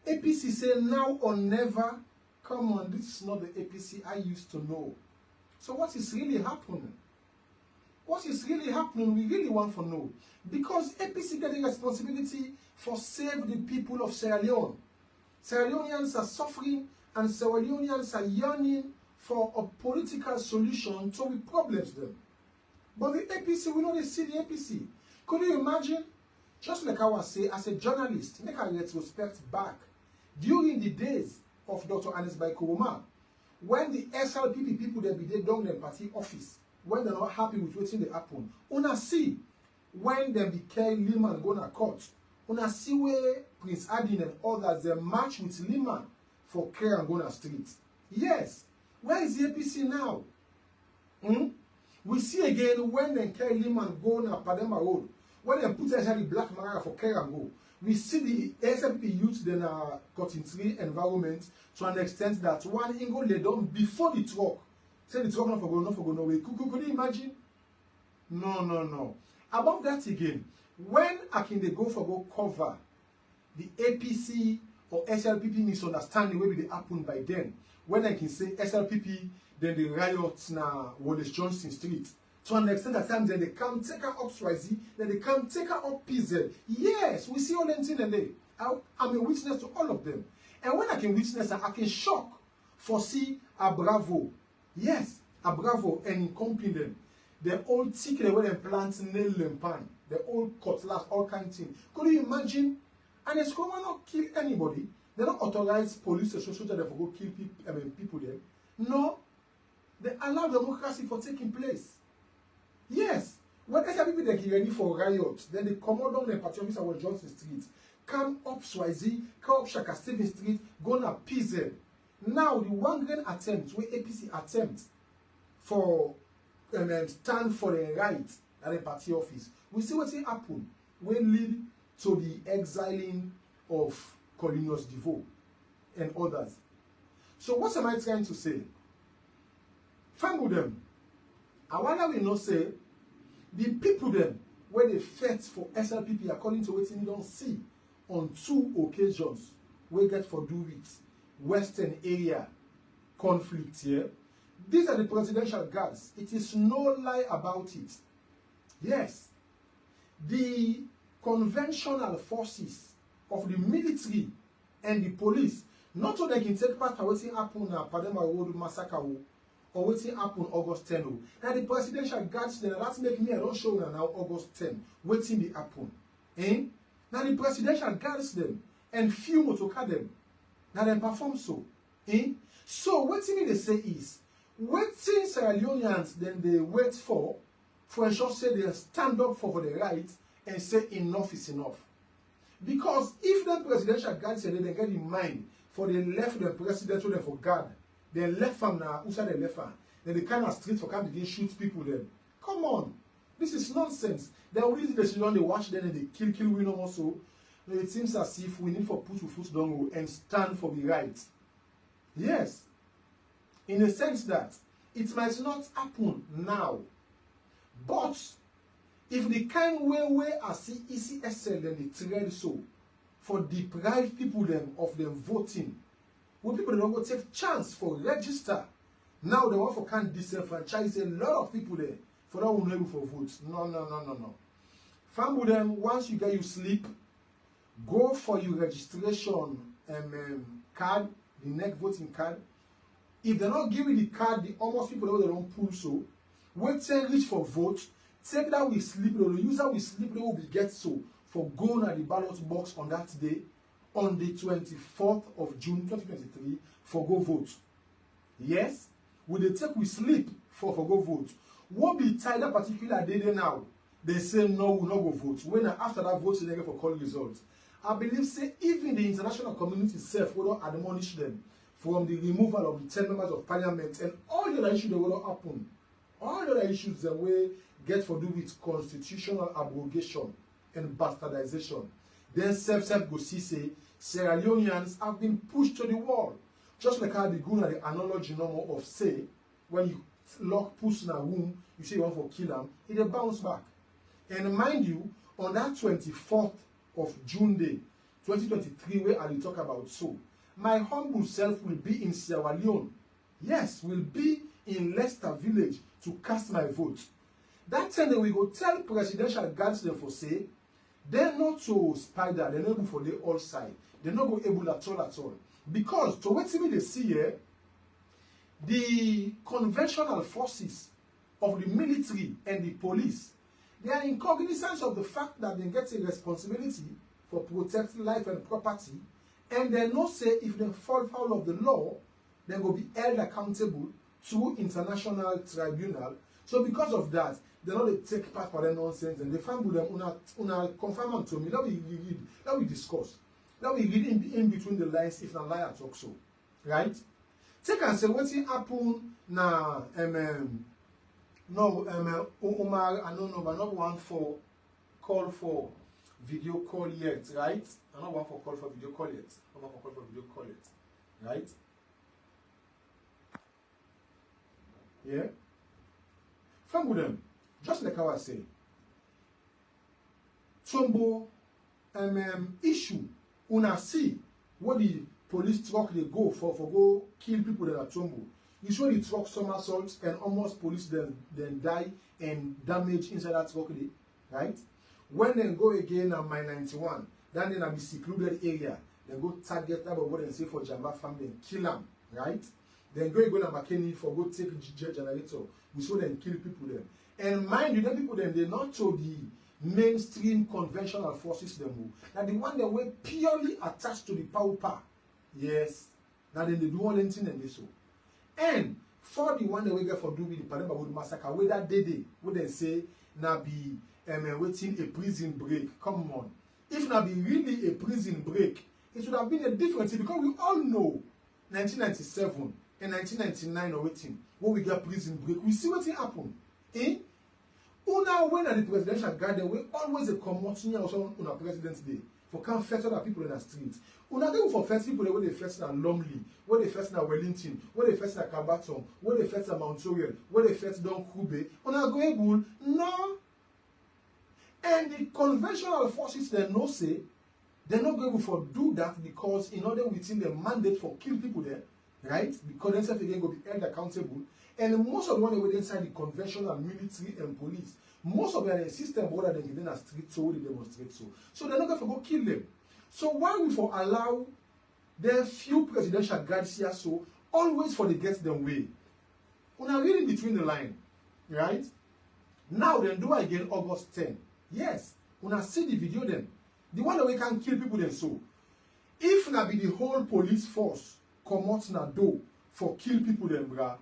APC say now or never. Come on, this is not the APC I used to know. So what is really happening? What is really happening, we really want to know. Because APC getting responsibility for save the people of Sierra Leone. Sierra Leoneans are suffering and Sierra Leoneans are yearning for a political solution to the problems them. But the APC, we know they see the APC. Could you imagine? Just like I was saying, as a journalist, make a retrospect back during the days of Dr. Anis Baikoroma, when the SLPP people they be they down their party office, when they're not happy with what's in the happen. Una see when they became Liman go to court. Una see where Prince Adin and others they march with Liman for care and go to street. Yes. Where is the APC now? We see again when they carry Liman go to Padema Road. When they put actually black Mara for care and go. We see the SLP youth then are cutting tree environment to an extent that one ingo lay down before the truck. Say the truck not for go nowhere. Could you imagine? No. Above that again, when I can they go for go cover the APC or SLPP misunderstanding will be the happen by then. When I can say SLPP, then the riots na Wallace Johnson Street. To an extent at times then they come take her up Swazi, then they come take her up PZ. Yes, we see all them things and they. I'm a witness to all of them. And when I can witness, I can shock for see a bravo. Yes, a bravo and company them. The old ticket where they plant nail and pan. The old cutlass, all kind of things. Could you imagine? And the squad will not kill anybody. They don't authorize police or soldiers to go kill people there. No. They allow democracy for taking place. Yes. When SLPP they get ready for riot, then they come out down the party office at Johnson Street, come up Swazi, come up Shaka Stephen Street, go na PZ. Now the one grand attempt, where APC attempt for stand for the right at the party office, we see what happen will lead to the exiling of Colinius Devo and others. So what am I trying to say? Fangu them. I wonder we not say the people them where they fought for SLPP according to what you don't see on 2 occasions we get for do with Western area conflict here. These are the presidential guards. It is no lie about it. Yes. The conventional forces of the military and the police, not so they can take part in what happened at Padema Road massacre or what happened August 10. Now the presidential guards then let's make me I don't show now August 10. Waiting the happen. Now the presidential guards them and few motocar them. Now they perform so. So what they say is waiting Sierra Leoneans then they wait for ensure say they stand up for the right and say enough is enough. Because if the presidential guards say they get in mind for the left the president to them for guard, they left from now, who said they left from? Then they kind of street for come begin shoot people then. Come on. This is nonsense. They already the children they watch them and they kill we no also. It seems as if we need for put your foot down and stand for the right. Yes. In a sense that it might not happen now. But if the kind way I see E.C.S.L then they trade so for deprive people them of them voting, when people don't go take chance for register, now they want for can disenfranchise a lot of people there for that will able for votes. No. Family them once you get your sleep, go for your registration card, the next voting card. if they're not giving the card, the almost people that they don't pull so, wait till reach for vote, take that we sleep, the user will sleep, they will be get so for going at the ballot box on that day, on the 24th of June 2023, for go vote. Yes, will they take we sleep for go vote? What be tied that particular day now? They say no, we will not go vote. When after that vote, they get for call results. I believe say even the international community itself will not admonish them from the removal of the 10 members of parliament and all the other issues that will not happen. All the other issues that we get for do with constitutional abrogation and bastardization. Then self go see say Sierra Leoneans have been pushed to the wall. Just like how the good at the analogy normal of say when you lock puss in a womb, you say you want to kill them, it will bounce back. And mind you, on that 24th of June day, 2023, where I will talk about so, my humble self will be in Sierra Leone. Yes, will be in Leicester village to cast my vote. That time we go tell presidential guards them for say, they're not so spider, they're not able for the all side. They're not go able at all. Because to what they see here, the conventional forces of the military and the police, they are in cognizance of the fact that they get a responsibility for protecting life and property, and they know say if they fall foul of the law, they will be held accountable to international tribunal. So because of that, they know they take part for their nonsense and they find with them una confirm to me. That we read, that we discuss, that we read in between the lines if not liar talk so, right? Take and say what's happen na Omar, I don't know, but not one for call for video call yet, right? I'm not one for call for video call yet. I'm not for call for video call yet, right? Yeah? From with them, just like how I say, Tombo issue, una see what the police truck they go for go kill people that are Tombo. You show the truck somersaults and almost police then die and damage inside that truck, right? When they go again on my 91, then they be secluded area, they go target that what they say for Jamba family and kill them, right? Then go to McKinney for go take generator, we saw them kill people there. And mind you, them people then they not to the mainstream conventional forces them move. Now the one that were purely attached to the power. Yes. Now then they do all anything and they so. And for the one that we get for doing the Panama Wood massacre, where that day, where they say now be waiting a prison break. Come on. If now be really a prison break, it would have been a difference because we all know 1997 and 1999 or waiting, when we get prison break, we see what happen. Eh? Una when at the presidential garden, we always a commotion also on a President's Day for come first other people in the streets. Una go for first people where they first na Lumley, where they first na Wellington, where they first na Kabaton, where they first na Mount Oriel, where they first Don Kube. Una go able no. And the conventional forces they no say they're not able for do that because in order within the mandate for kill people there, right? Because then self again go be held accountable. And most of the one they inside the conventional military and police, most of their system border than getting a street so they demonstrate so. So they're not going to go kill them. So why we for allow their few presidential guards here so always for the get them way? When I reading between the line, right? Now then do again August 10. Yes, when I see the video then, the one that we can kill people then so. If na be the whole police force come out na do for kill people then bra,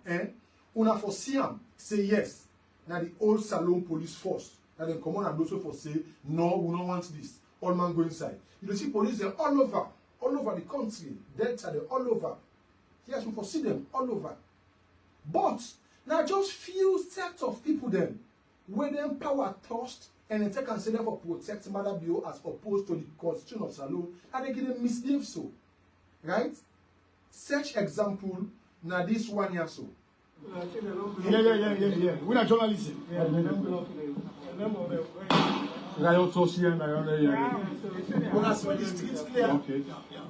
una for see am say yes. Now the old Salon police force that then come on and also for say no, we don't want this. All man go inside. You see police they all over the country. Delta they all over. Yes, we for see them all over. But now just few sets of people then where them power trust and then take and say them for protect Mother Bio as opposed to the constitution of Salon and they get them misbehave so. Right? Such example now this one here so. Yeah. We're not journalists. Okay.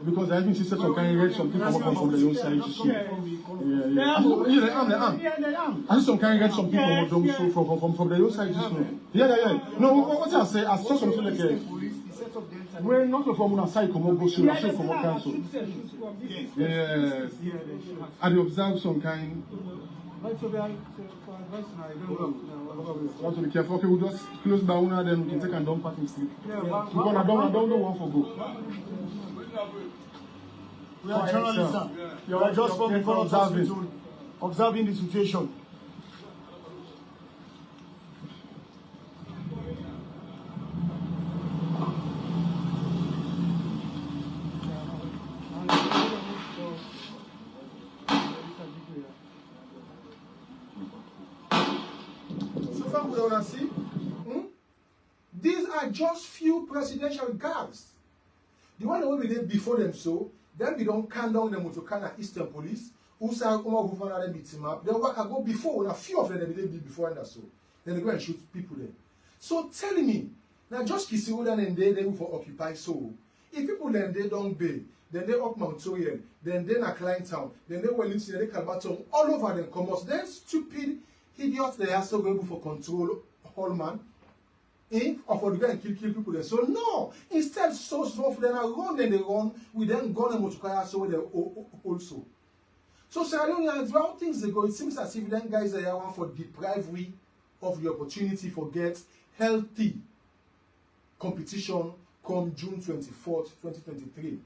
Because I think she said some kind of some people from the outside. I see some kind of some people from the outside. Yeah. No, what I say, I saw something like When not from one side come up, go so come up council. Yes. And you observe some kind. You have to be careful. Okay, we'll just close down and then we can take and dump part and sleep. Because I don't know one for go. We are journalists, sir. You are just from the front hospital observing the situation. So far, we don't see. These are just few presidential guards. The one that will be there before them, so then we don't count down them to kind of Eastern Police. Who say come over for another beat him up. Then what can go before? A few of them they be before and so. Then they go and shoot people there. So telling me now just kiss you and they for occupy so. If people then they don't pay, then they up Mount Toriel, then they na Klein Town, then they Wellington, then they Calbaton, all over them come us. Then stupid idiots they are so able for control all man. Or for the guy and kill people there. So no, instead so for them run, then they run, we then go and multiply so they also. So Sierra Leoneans, well, things they go, it seems as if them guys are here one for deprive we of the opportunity for get healthy competition come June 24th, 2023.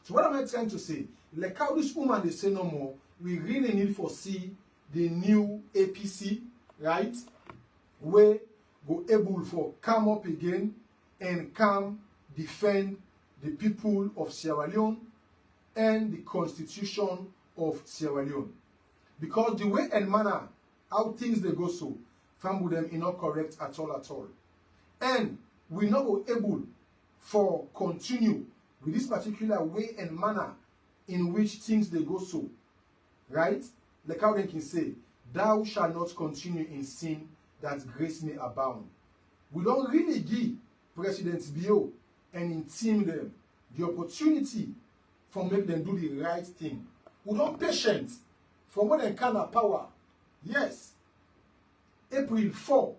So what am I trying to say? Like how this woman they say no more, we really need to see the new APC, right? Where go able for come up again and come defend the people of Sierra Leone and the constitution of Sierra Leone. Because the way and manner how things they go so, fam with them is not correct at all. And we not go able for continue with this particular way and manner in which things they go so. Right? Like how they can say, thou shalt not continue in sin that grace may abound. We don't really give President Bio and in team them the opportunity for make them do the right thing. We don't patient for when they can of power. Yes. April 4,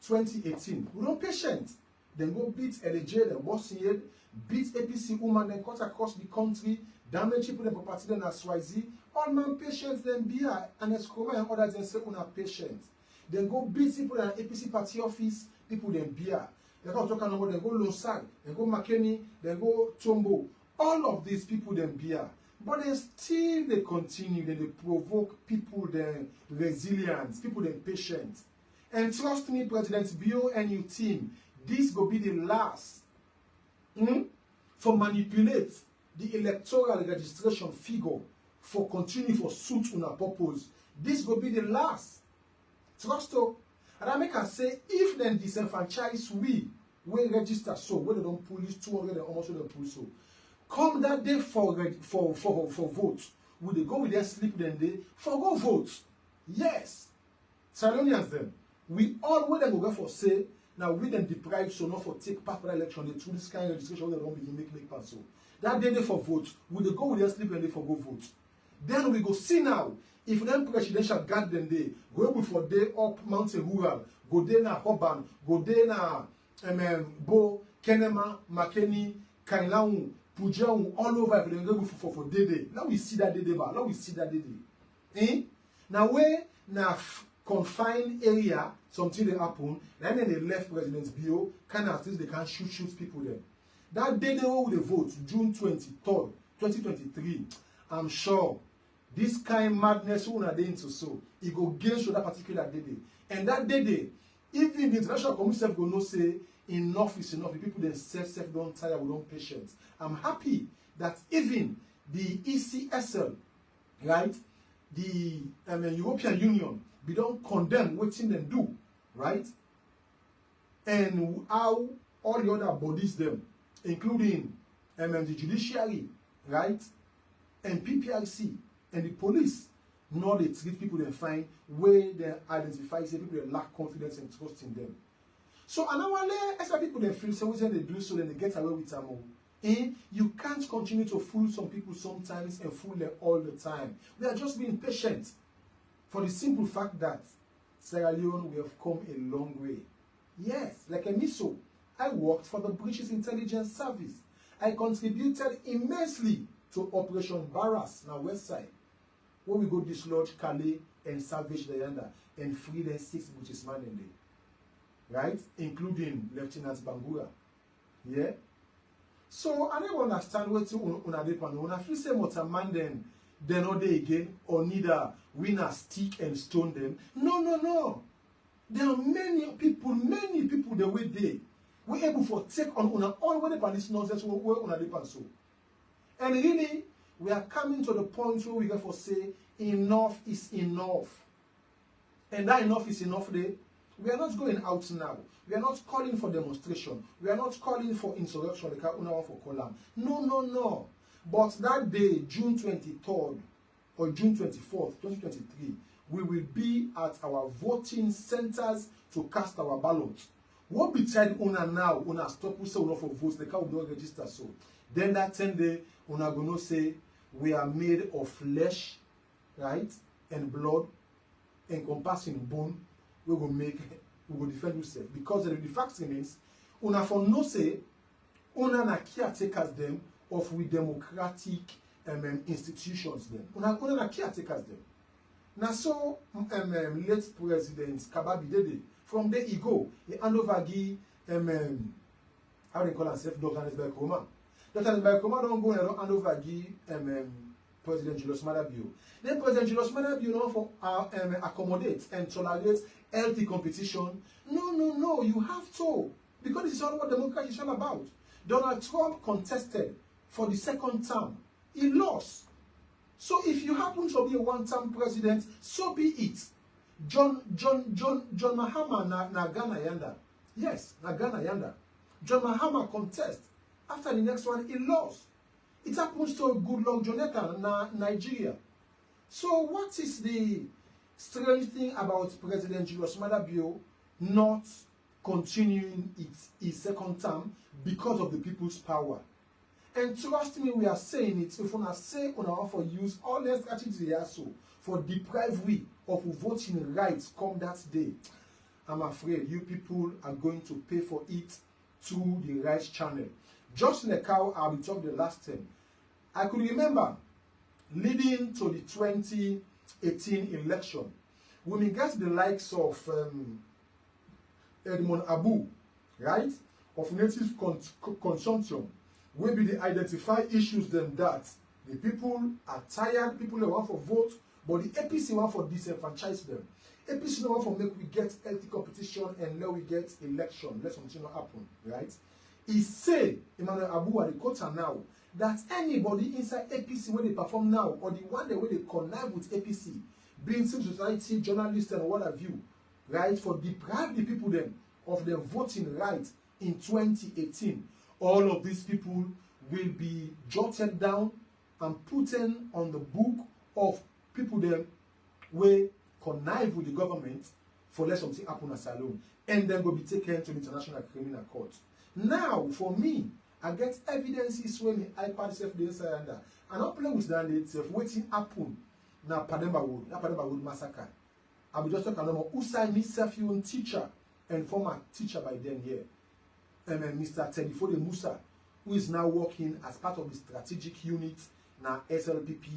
2018. We don't patient. Then go beat LJ, then Bossier, beat APC woman, then cut across the country, damage people, then property, then as YZ. All man patients, then be and Escrow and others, then say, una patient. Then go beat people in APC party office, people then beer. They go talk about then go Losag, then go McKinney, then go Tombo. All of these people then beer. But then still they continue, then they provoke people then resilience, people then patience. And trust me, President Bio and your team, this will be the last for manipulate the electoral registration figure for continue for suit on a purpose. This will be the last. Trust us. And I make us say, if then disenfranchise we register so, where they don't pull this 200 and almost they pull so. Come that day for vote. Will they go with their sleep then day for go vote? Yes. Sierra Leoneans then. We all where them go for say, now we then deprive so not for take part of the election, they through this kind of registration they don't begin make pass so. That day they for vote. Will they go with their sleep and they for go vote? Then we go see now. If them presidential guard them day, go able for day up mountain rural, go there na Hoban, go there na Bo, Kenema, Makeni, Kainlaun, Pujaun, all over if they go for day. Now we see that day, now we see that day. Now where na confined area, something they happen, then they left President Bio, kind of things they can shoot people there. That day they will vote, June 23rd, 2023. I'm sure this kind of madness who are there into so it go against that particular day. And that day, even the international community go no say enough is enough. The people themselves don't tire, we don't patient. I'm happy that even the E.C.S.L, right, the European Union, we don't condemn what thing them do, right? And how all the other bodies them, including the judiciary, right, and PPRC and the police, nor they treat people they find where they identify say people they lack confidence and trust in them. So and now as people they feel so when they do so then they get away with them all. You can't continue to fool some people sometimes and fool them all the time. We are just being patient for the simple fact that Sierra Leone we have come a long way. Yes, like a miso. I worked for the British Intelligence Service. I contributed immensely to Operation Barras, now West Side, where we go dislodge Calais and salvage the yonder and free the 6 British men in there. Right? Including Lieutenant Bangura. Yeah? So, I don't understand what you understand. When I feel say what a man then, they're not there again, or neither win a stick and stone them. No, no, no. There are many people the way they were able to take on all what the this nonsense where on a so. And really, we are coming to the point where we have to say enough is enough. And that enough is enough there. We are not going out now. We are not calling for demonstration. We are not calling for insurrection like for column. No, no, no. But that day, June 23rd or June 24th, 2023, we will be at our voting centers to cast our ballots. What beside una now, una stop we say una for votes, the car will not register so. Then that 10 day, una gonna say we are made of flesh, right, and blood, encompassing bone. We will defend ourselves because the fact means una for no say una na caretakers them of we democratic institutions them. Una na caretakers them. Now so late President Kababi Dede, from there he go, he hand over how they call himself Dr. Anisbai Koma. Dr. Anisbai Koma don't go and hand over President Julius Maada Bio. Then President Julius Maada Bio don't for accommodate and tolerate healthy competition. No, no, no, you have to. Because this is all what democracy is all about. Donald Trump contested for the 2nd term. He lost. So if you happen to be a one-term president, so be it. John Mahama na Ghana yanda. Yes, na Ghana yanda. John Mahama contest. After the next one, he lost. It happens to Goodluck Jonathan na Nigeria. So what is the strange thing about President Julius Maada Bio not continuing his 2nd term because of the people's power? And trust me, we are saying it. If we say on our for use all the strategies also for deprive we of voting rights come that day, I'm afraid you people are going to pay for it through the right channel. Just like how I will talk the last time. I could remember leading to the 2018 election, when we get the likes of Edmond Abu, right, of native consumption, will be the identify issues them that the people are tired, people they want for vote, but the APC want for disenfranchise them. APC don't want for make we get healthy competition and now we get election. Let something not happen, right? He say, Emmanuel Abu at the quota now, that anybody inside APC when they perform now, or the one way they connive with APC, being civil society, journalists and what have you, right, for deprive the people then of their voting right in 2018. All of these people will be jotted down and put on the book of people that will connive with the government for let something happen as alone, and then will be taken to the International Criminal Court. Now, for me, I get evidences when the iPad self the inside and I don't play with that itself. Waiting happen now Pademba Wood massacre. I will just talk about Usai myself, your teacher and former teacher by then here. Mr. Tedifode Musa, who is now working as part of the strategic unit now SLPP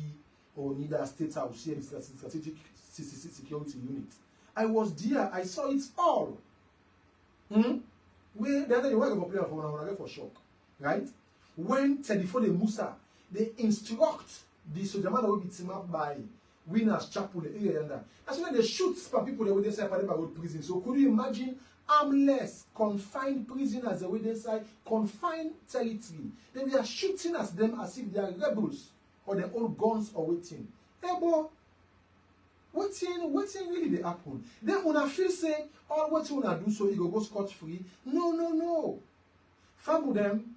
or neither State House here, the strategic security unit. I was there, I saw it all. Where the other you work for shock, right? When Tedifode Musa, they instruct the soldier man will be teamed up by Winners Chapel area and that. That's when they shoot people that they say about prison. So could you imagine armless, confined prisoners the way they say, confined territory? Then we are shooting at them as if they are rebels or they old guns or waiting. Hey boy, waiting really they happen. Then when I feel say all what you wanna do so you go scot free. No. Some of them,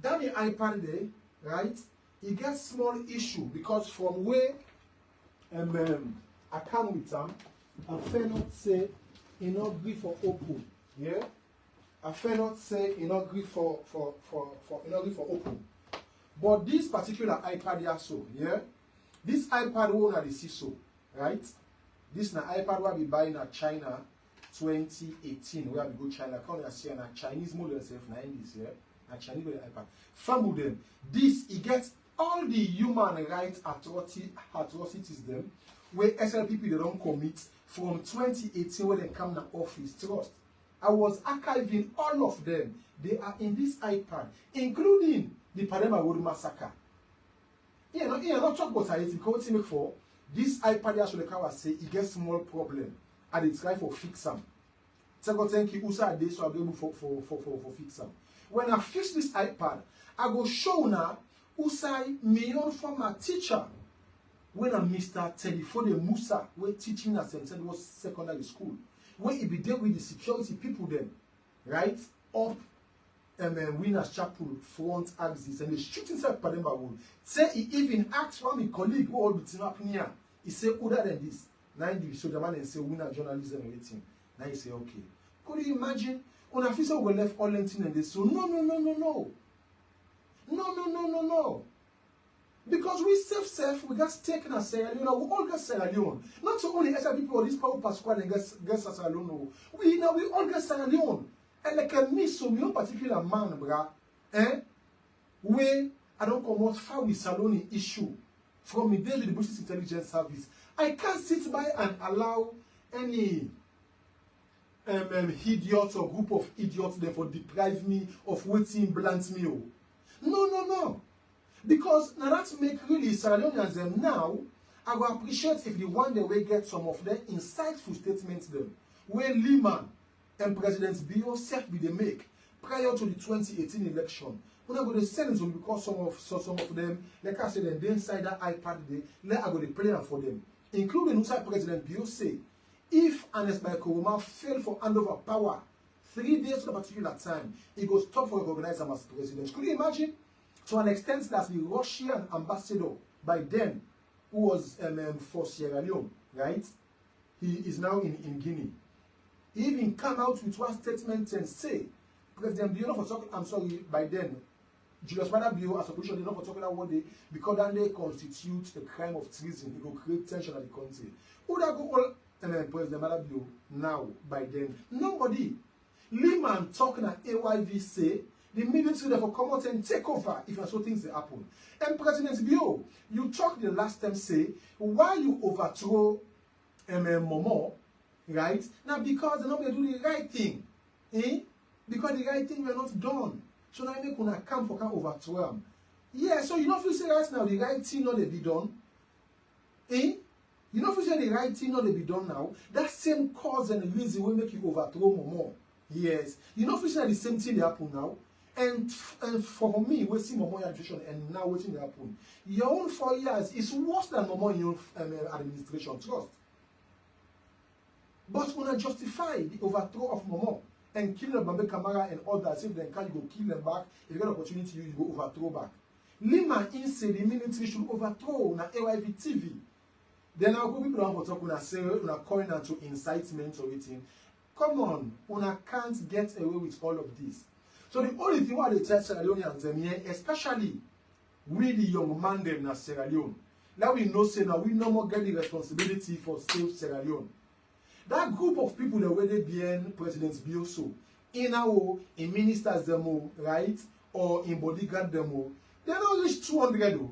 that the iPad there, right? It gets small issue because from where I come with them, I cannot say enough agree for open. Yeah? I cannot say enough agree for open. But this particular iPad here so, yeah? This iPad one at the CISO, right? This na iPad will be buying at China 2018, where we go China, come and see a Chinese model self 90s, yeah, a Chinese model iPad. From them, this it gets all the human rights atrocities them where E.C.S.L people they don't commit from 2018 when they come to office. Trust. I was archiving all of them. They are in this iPad, including the Padema Road massacre. Yeah, not talk about it because make for this iPad actually can say it gets small problem and it's try for fix them. So thank you, Usa day so I'll be able for fix them. When I fix this iPad, I go show now Usai me own former teacher when I'm Mr. Telefone Musa were teaching us and said was secondary school. When he be there with the security people then, right? Up Winners Chapel front axis and the shooting inside Pademba wood. Say he even asked one my colleague who all between up here. He said other than this. Now the soldier man and say winner journalism and everything. Now he say okay. Could you imagine when officer were left all anything and they say no. Because we self, we got taken as Sierra Leone, we all got Sierra Leone. Not so only SR people or this power Pasquale and get Sierra Leone. We all get Sierra Leone. And like a miss so me particular man, bra, where I don't come out far with Saloni issue from the days with the British Intelligence Service. I can't sit by and allow any idiots or group of idiots therefore deprive me of waiting blunt me. No. Because now that make really Sierra Leoneans them now, I will appreciate if the one day we get some of their insightful statements them. Where Lehman and President Bio self be they make prior to the 2018 election. When I go to send them because some of them, like I said, they inside that iPad they I go to play for them. Including inside President Bio say, if Ernest Michael fail for handover power 3 days to a particular time, he goes stop for recognize him as president. Could you imagine? To an extent that the Russian ambassador by then, who was for Sierra Leone, right? He is now in Guinea. He even come out with one statement and say, President Bio for talking, I'm sorry, by then, Julius Maada Bio as opposition, they not for talking about what they, because then they constitute a crime of treason. It will create tension at the country. Who that go all President Maada Bio now, by then? Nobody. Lehman talking at AYV say, the military therefore come out and take over if and so things happen. And President Bio, you talked the last time say, why you overthrow Momo, right? Now because they not do the right thing. Because the right thing were not done. So now make una come for can overthrow them. Yeah, so you know if you say right now the right thing not they be done. You know if you say the right thing not they be done now, that same cause and reason will make you overthrow Momo. Yes. You know if you say the same thing they happen now. And for me, we see Momo administration and now waiting to happen. Your own 4 years is worse than Momo in your administration, trust. But when I justify the overthrow of Momo and kill Bambe Kamara and others, if they can you go kill them back, if you get an opportunity, you go overthrow back. Lima said the military should overthrow na AYV TV. Then I'll go people don't talk when I say when I call to incitement or anything. Come on, una can't get away with all of this. So the only thing what they tell Sierra Leoneans, especially we the young man them na Sierra Leone, now we know say now we no more get the responsibility for save Sierra Leone. That group of people that were behind President Bioso, in our in ministers demo, right, or in bodyguard demo, they don't reach 200 though.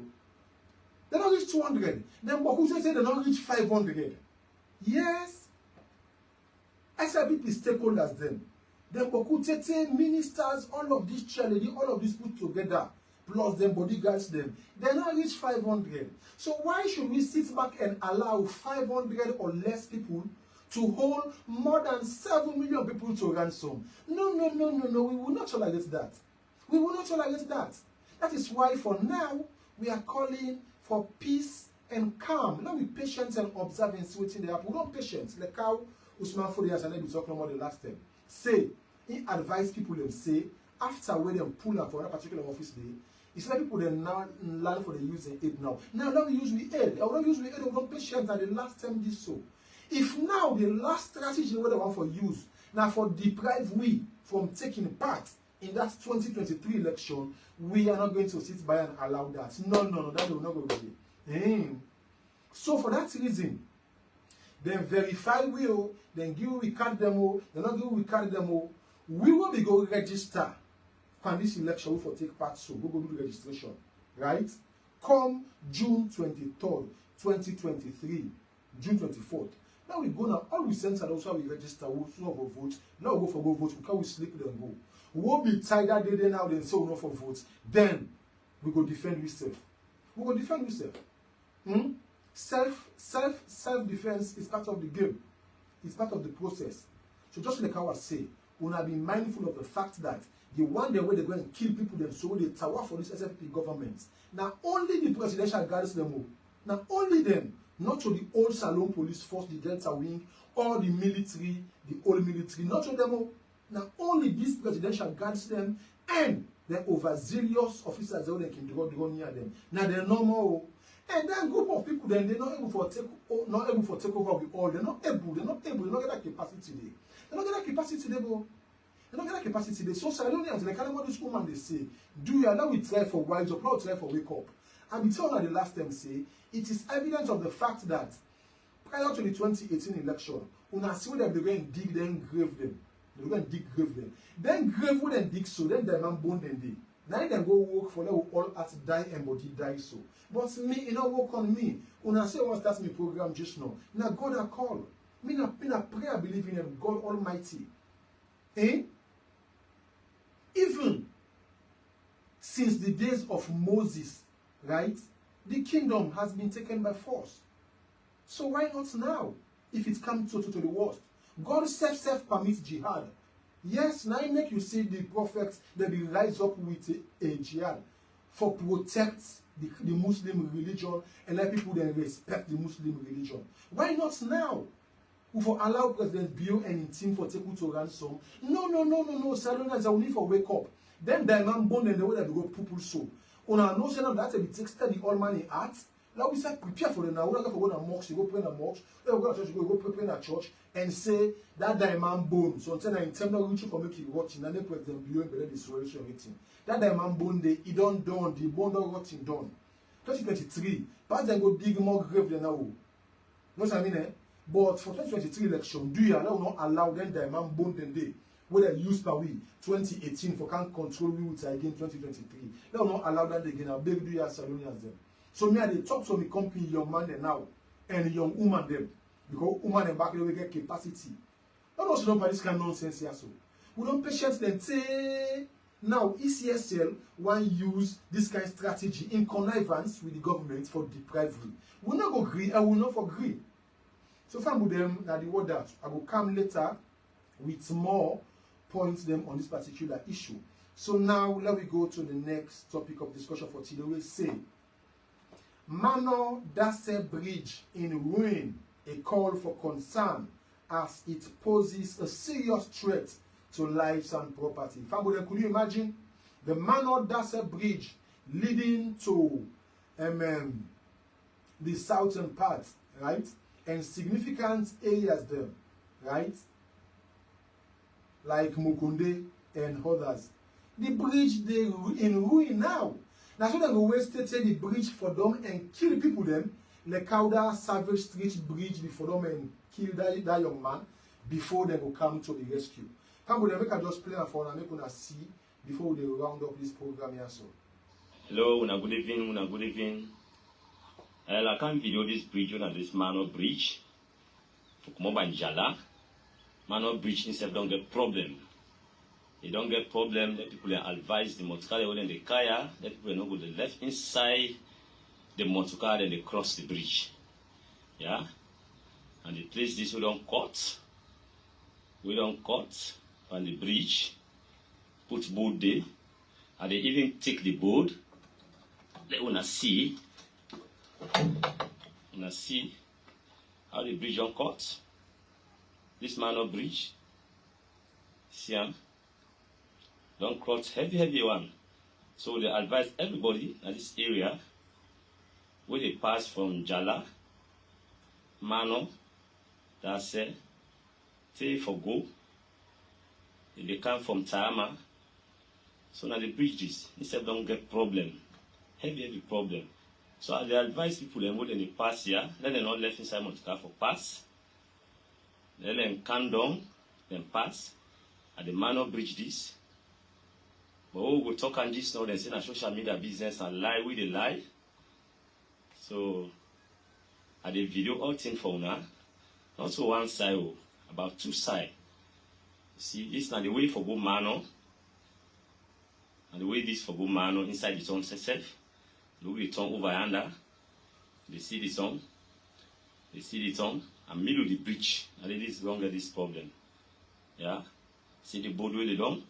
They don't reach 200. Then who say they don't reach 500? Yes. SIPP stakeholders them. Then Boku Tete, ministers, all of these charity, all of these put together, plus them bodyguards them, they not reach 500. So why should we sit back and allow 500 or less people to hold more than 7 million people to ransom? No, we will not tolerate that. We will not tolerate that. That is why for now, we are calling for peace and calm. Now we patient and observe and see what they happen. We don't patience. Like how Usman Fodias and I be talking about the last time. Say, he advised people and say, after when they pull up for a particular office day, it's like people then now learn for the using aid now. Now we use the aid. I will not use the aid, I will not patient and the last time did so. If now the last strategy what they want for use, now for deprive we from taking part in that 2023 election, we are not going to sit by and allow that. No, that will not go away. So for that reason, then verify we, then give we card them, then not give we card them. We will be go register for this election for take part, so we go do the registration, right? Come June 23rd, 2023, June 24th. Now we go now, all we send are also we register, we vote. Now we go for vote, we can't sleep then go. We will be tied that day now, then say we not for vote. Then we go defend ourselves. We go defend ourselves. Self-defense is part of the game. It's part of the process. So just like I was saying, we will be mindful of the fact that the one day where they're going to kill people, then so they tower for this SFP government. Now only the presidential guards them. Now only them, not to the old Salon police force, the Delta wing, or the military, the old military, not to them. Now only this presidential guards them, and the overzealous officers they can go near them. Now they're normal. And then group of people then they're not able for take over with all. They're not able, they not get that capacity there. They don't get that capacity there, bro. They don't get that capacity there. So Salonians, like what this woman they say, do you allow it try for wise up, not try for wake up? And we told her the last time say, it is evidence of the fact that prior to the 2018 election, una see them they go and dig them, grave them. They go and dig grave them. Then grave would and dig so, then the man bone them day. Now they go work for them all at die and body die so. But me, you know, work on me. Una say once that's my program just now. Now God a call. Me na pray I believe in him, God Almighty. Eh? Even since the days of Moses, right? The kingdom has been taken by force. So why not now? If it comes to the worst. God self permits jihad. Yes, now make you see the prophets that will rise up with a jihad for protect the Muslim religion and let people then respect the Muslim religion. Why not now? We for allow President Bill and team for take to ransom. No. Salonians are only for wake up. Then the man bone and the way that we go people so. Una no say that we take study all money art. Now we say prepare for the now. We're going to go to mosque, you go pray in a mosque, we go to church, you go pray in a church and say that diamond bone. So until I intend to reach for make you watching, and then President Bill and the solution meeting. That diamond bone day, it don't done, the bone don't rotting done. 2023, but then go dig more grave than now. You know what I mean? But for 2023 election, do you not allow them diamond bone then day? Where they use per we 2018 for can't control we with again 2023. They will not allow that again. I'll beg do your Salonians them. So me they talk to me company young man then now and young woman them because woman and back they get capacity. Not also don't buy this kind of nonsense here so. We don't patience then say now E.C.S.L want use this kind of strategy in connivance with the government for deprivacy. We not go agree and we not agree. So far with them now the word that I will come later with more points them on this particular issue. So now let me go to the next topic of discussion for today. We say Mano Dasse Bridge in ruin, a call for concern as it poses a serious threat to lives and property. Family, could you imagine the Mano Dasse Bridge leading to the southern part, right? And significant areas there, right? Like Mukunde and others. The bridge they in ruin now. Now so they go wasted the bridge for them and kill people them. Like how that Savage Street bridge before them and kill that young man before they will come to the rescue. Come with them, make I just play for and make una see before they round up this program here so. Hello, good evening. I can't video this bridge on this Mano Bridge. For Kumoba Njala. Mano Bridge itself don't get problem. They don't get problem. The people are advised the motorcar when they kaya. The people know go the left inside the motorcar and they cross the bridge. Yeah, and they place this we don't cut on the bridge. Put board there, and they even take the board. Let una see how the bridge don't cut. This Mano Bridge, see, don't cross heavy one. So they advise everybody in this area where they pass from Jala, Mano, Dasse, Tay for go. If they come from Tama, so now the bridges instead don't get problem, heavy problem. So they advise people and when they pass here, let them not left inside motor car for pass. then come down, then pass, and the man not bridge this. But we will talk on this now, then say na social media business and lie with the lie. So, at the video all thing for now, not to one side, about two sides. See, this is not the way for good manner, and the way this for good manner inside the tongue itself. Look the tongue over under. They see the tongue. They see the tongue. And middle of the bridge. And it is longer this problem. Yeah. See the board where they done.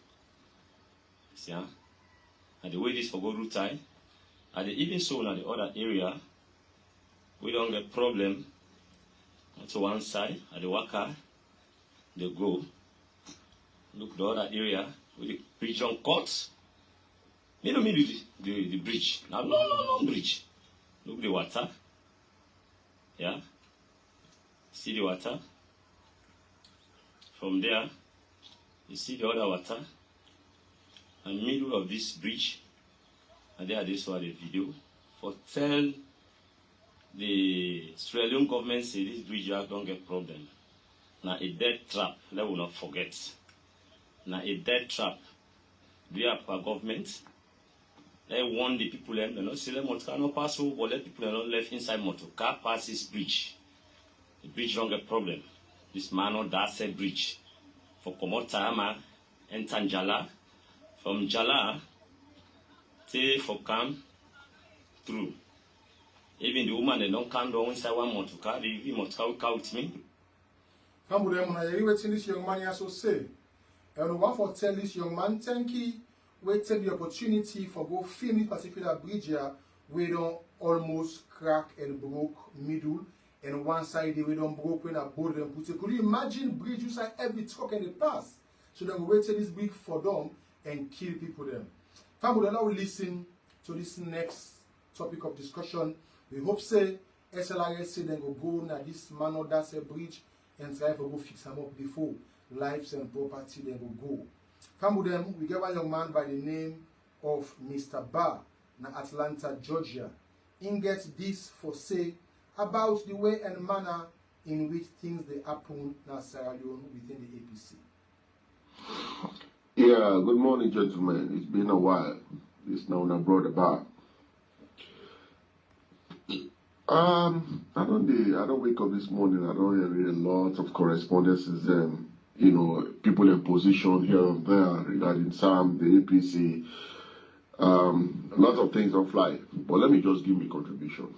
See, yeah. And the way this for go root tie. And they even so now the other area. We don't get problem. To one side. At the worker. They go. Look the other area. With the bridge on cut. Middle the bridge. Now long bridge. Look the water. Yeah. See the water. From there, you see the other water. And middle of this bridge. And there this was the video. For tell the Australian government say this bridge don't get problem. Now a dead trap. They will not forget. Now a dead trap. We have a government. They warn the people them. They not say them motor car no pass over, but let people not left inside motor car pass this bridge. The bridge don't get problem. This man or that said bridge. For Komotama, enter Njala. From Njala, say for come through. Even the woman they don't come down inside one motor car. The motor car will count me. Come with them, and I waiting this young man also say. And one for tell this young man, thank you. We take the opportunity for go film this particular bridge here. We don't almost crack and broke middle. And one side we don't broke when I board and put it. Could you imagine bridge inside every truck in the past? So then we waited this bridge for them and kill people them. Family, now we listen to this next topic of discussion. We hope say SLRS say then go now this man or that's a bridge and try to go fix them up before lives and property then go. Come with them, we get one young man by the name of Mr. Barr in Atlanta, Georgia. He gets this for say about the way and manner in which things they happen in Sierra Leone within the APC. Yeah, good morning, gentlemen. It's been a while. It's now brought about. I don't wake up this morning. I don't hear a lot of correspondences. People in position here and there regarding Sam, the APC. A lot of things don't fly. But let me just give me contribution.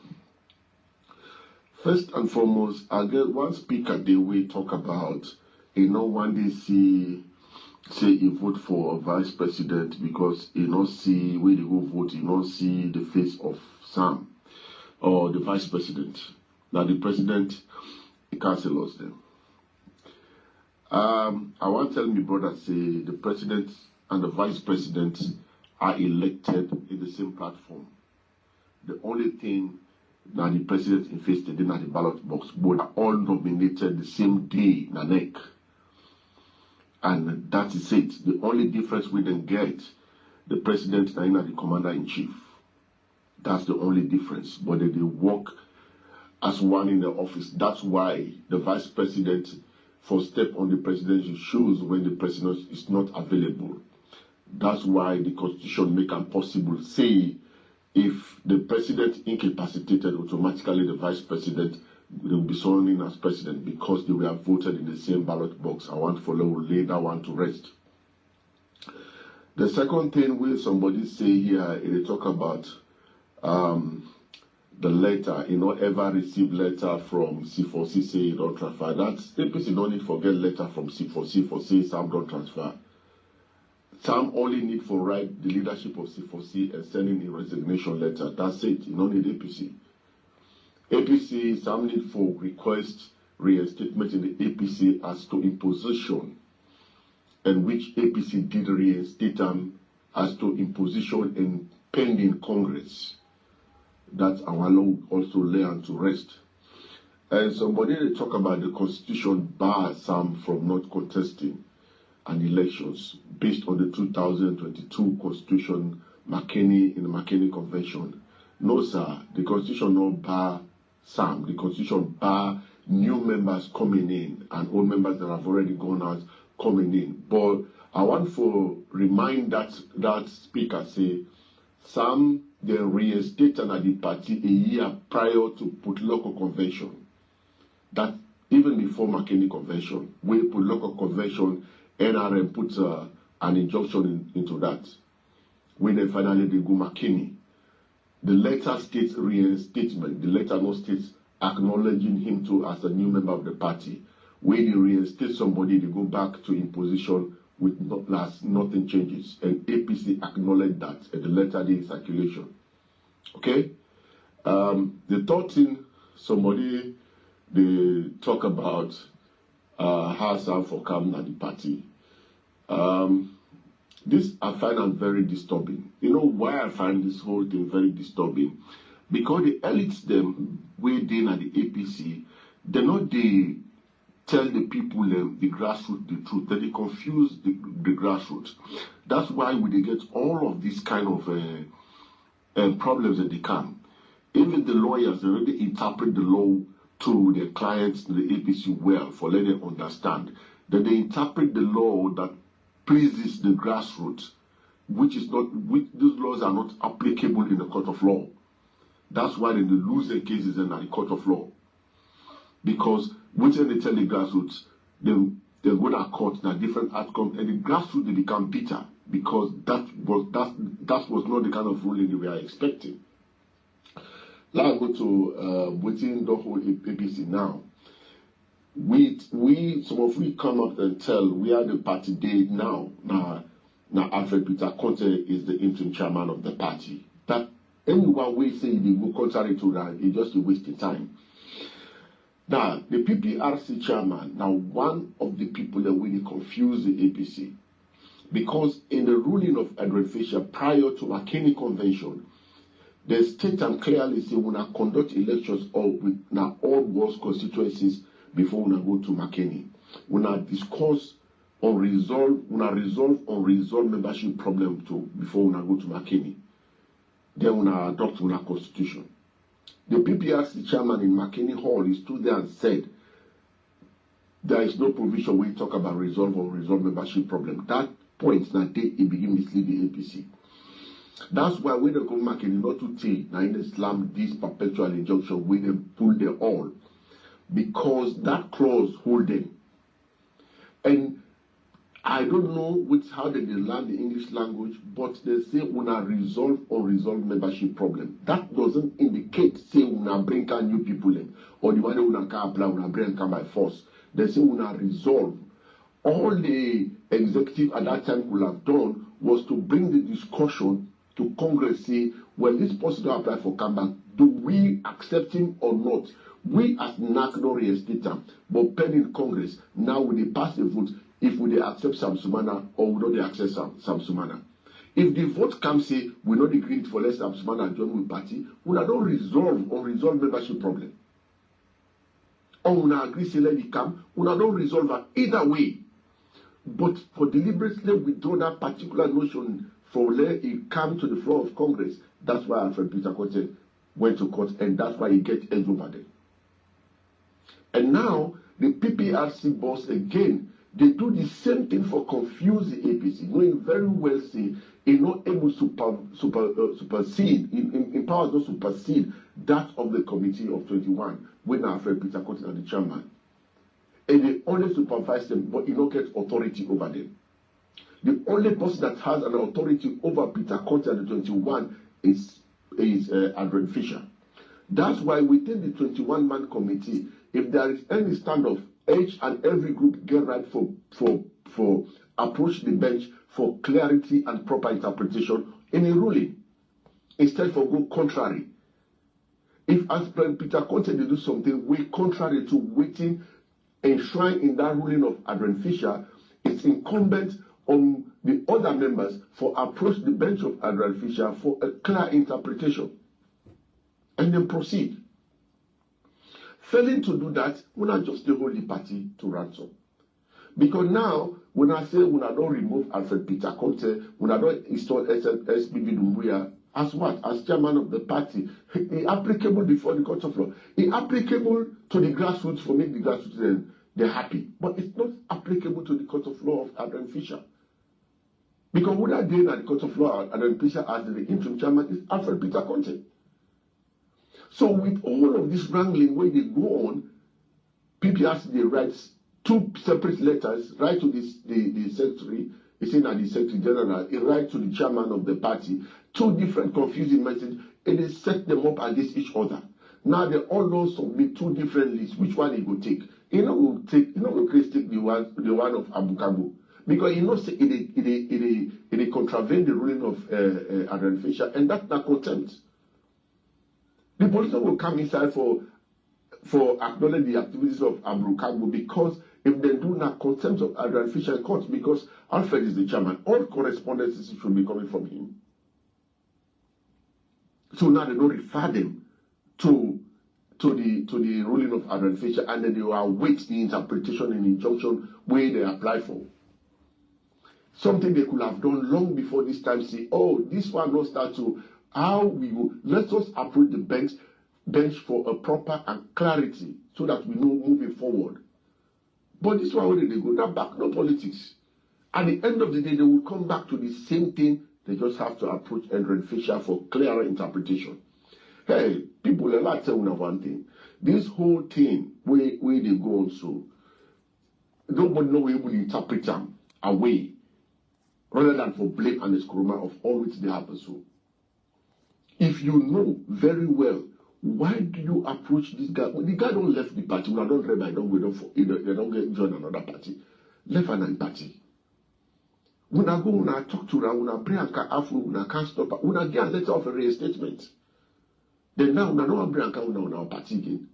First and foremost, I get one speaker they will talk about, one day say he vote for a vice president because he not see where they go vote, he not see the face of Sam or the vice president. Now the president, he cancels them. I want to tell my brother say the president and the vice president are elected in the same platform. The only thing that the president invested in at the ballot box, but are all nominated the same day in the neck. And that is it. The only difference we then get, the president is not the commander-in-chief. That's the only difference. But they work as one in the office. That's why the vice president for step on the presidential shoes when the president is not available. That's why the constitution make it possible. Say, if the president incapacitated, automatically the vice president will be sworn in as president because they were voted in the same ballot box. I want to lay that one to rest. The second thing where somebody say here, they talk about the letter, ever receive letter from C4C say you don't transfer. That's APC don't need to forget letter from C4C for say Sam don't transfer. Sam only need for write the leadership of C4C and sending a resignation letter. That's it. You don't need APC. APC, Sam need for request reinstatement in the APC as to imposition, and which APC did reinstate them as to imposition in pending Congress. That's our law also lay on to rest. And somebody they talk about the constitution bar Sam from not contesting an elections based on the 2022 constitution McKinney in the McKinney Convention. No, sir, the constitution not bar Sam. The constitution bar new members coming in and old members that have already gone out coming in. But I want to remind that speaker say some they reinstated at the party a year prior to put local convention. That even before McKinney convention, we put local convention, NRM put an injunction into that. When they finally did go McKinney, the letter states reinstatement. The letter no states acknowledging him to as a new member of the party. When they reinstate somebody, they go back to imposition with nothing changes. And APC acknowledged that, and the letter is in circulation. Okay? The third thing, somebody they talk about how Sam for coming at the party. This I find out very disturbing. You know why I find this whole thing very disturbing? Because the elites them waiting at the APC, they not they tell the people the grassroots the truth. They confuse the grassroots. That's why we get all of these kind of problems that they come. Even the lawyers already interpret the law to their clients, to the APC well, for letting them understand that they interpret the law that pleases the grassroots, which is not, these laws are not applicable in the court of law. That's why in the losing cases in the court of law. Because when they tell the grassroots, they're going to court in a different outcome, and the grassroots they become bitter because that was not the kind of ruling we are expecting. Let's go to within the whole APC now. Some of we come up and tell we are the party day now. Now Alfred Peter Conte is the interim chairman of the party. That anyone we say they go contrary to that, it's just a wasting time. Now the PPRC chairman, now one of the people that really confuse the APC, because in the ruling of Adrian Fisher prior to McKinney convention, the state and clearly say when I conduct elections with now all worst constituencies before we go to McKinney. When I discuss or resolve unresolved membership problem too before we go to McKinney. Then we adopt our constitution. The PPRC chairman in McKinney Hall he stood there and said there is no provision when you talk about resolve or unresolved membership problem. That point now it begin mislead the APC. That's why when they go McKinney not to take now in the slam this perpetual injunction when they pull the all. Because that clause hold them. And I don't know how they learn the English language, but they say una resolve unresolved membership problem. That doesn't indicate say una bring new people in, or the one una can apply una bring come by force. They say una resolve. All the executive at that time could have done was to bring the discussion to Congress, say, well, this person don't apply for comeback. Do we accept him or not? We as NAC don't reinstate them, but pending Congress, now we they pass the vote if we they accept Sam Sumana or we don't accept Sam Sumana. If the vote comes say we not agree for less Sam Sumana join with party, we don't resolve membership problem. Or we not agree say let it come, we don't resolve it either way. But for deliberately withdraw that particular notion for let it come to the floor of Congress, that's why Alfred Peter Cote went to court, and that's why he gets edged over there. And now, the PPRC boss again, they do the same thing for confuse the APC, knowing very well, say, it's not able to supersede, in powers not supersede that of the committee of 21, when Alfred Peter Cote is the chairman. And they only supervise them, but you don't get authority over them. The only person that has an authority over Peter Cote at the 21 is Adrian Fisher. That's why within the 21-man committee, if there is any standoff, each and every group get right for approach the bench for clarity and proper interpretation in a ruling, instead for go contrary. If as Peter Conte they do something way contrary to waiting enshrined in that ruling of Adrian Fisher, it's incumbent on the other members for approach the bench of Adrian Fisher for a clear interpretation and then proceed. Failing to do that, we not just the whole party to ransom. Because now, when I say we don't remove Alfred Peter Conte, we don't install SBB Dumbuya as what? As chairman of the party. It's applicable before the court of law. It's applicable to the grassroots for make the grassroots they're happy. But it's not applicable to the court of law of Adrian Fisher. Because what I did at the court of law, Adrian Fisher as the interim chairman is Alfred Peter Conte. So with all of this wrangling where they go on, PPRC they write 2 separate letters, write to the secretary, he saying that the secretary general, he write to the chairman of the party, 2 different confusing messages, and they set them up against each other. Now they all know submit 2 different lists. Which one he go take? He not will take the one of Abu Kabu. Because he knows it contravene the ruling of Adrian Fisher, and that's not contempt. The police will come inside for acknowledging the activities of Abu Kabu, because if they do not contempt of Adrian Fisher court, because Alfred is the chairman, all correspondences should be coming from him. So now they don't refer them to the ruling of Adrian Fisher, and then they will await the interpretation and injunction where they apply for. Something they could have done long before this time, say, oh, this one will start to, how we go, let us approach the bench for a proper and clarity so that we know moving forward. But this one, where they go, that back, no politics. At the end of the day, they will come back to the same thing. They just have to approach Adrian Fisher for clearer interpretation. Hey, people, let's tell you one thing. This whole thing, where they go on, so nobody know able to interpret them away, rather than for blame and escroma of all which they happen. So, if you know very well, why do you approach this guy? Well, the guy don't left the party. When I don't read, I don't go for they don't get join another party. Left another party. When I go, when I talk to her, when I pray and when I can't stop her, when I get a letter of a reinstatement, then now when I don't pray and can't on our party again.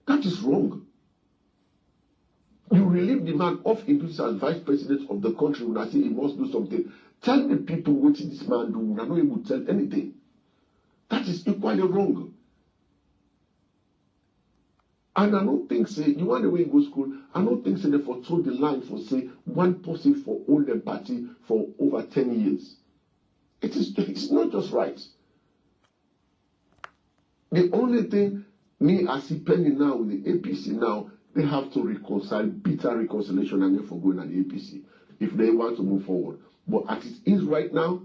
That is wrong. You relieve the man of duties as vice president of the country when I say he must do something. Tell the people what this man do. When I not able to tell anything. That is equally wrong. And I don't think, say, you want the way you go to school, I don't think, say, they foretold the line for, say, one person for all the party for over 10 years. It's not just right. The only thing, me as he pending now with the APC now, they have to reconcile, bitter reconciliation, and therefore going at the APC if they want to move forward. But as it is right now,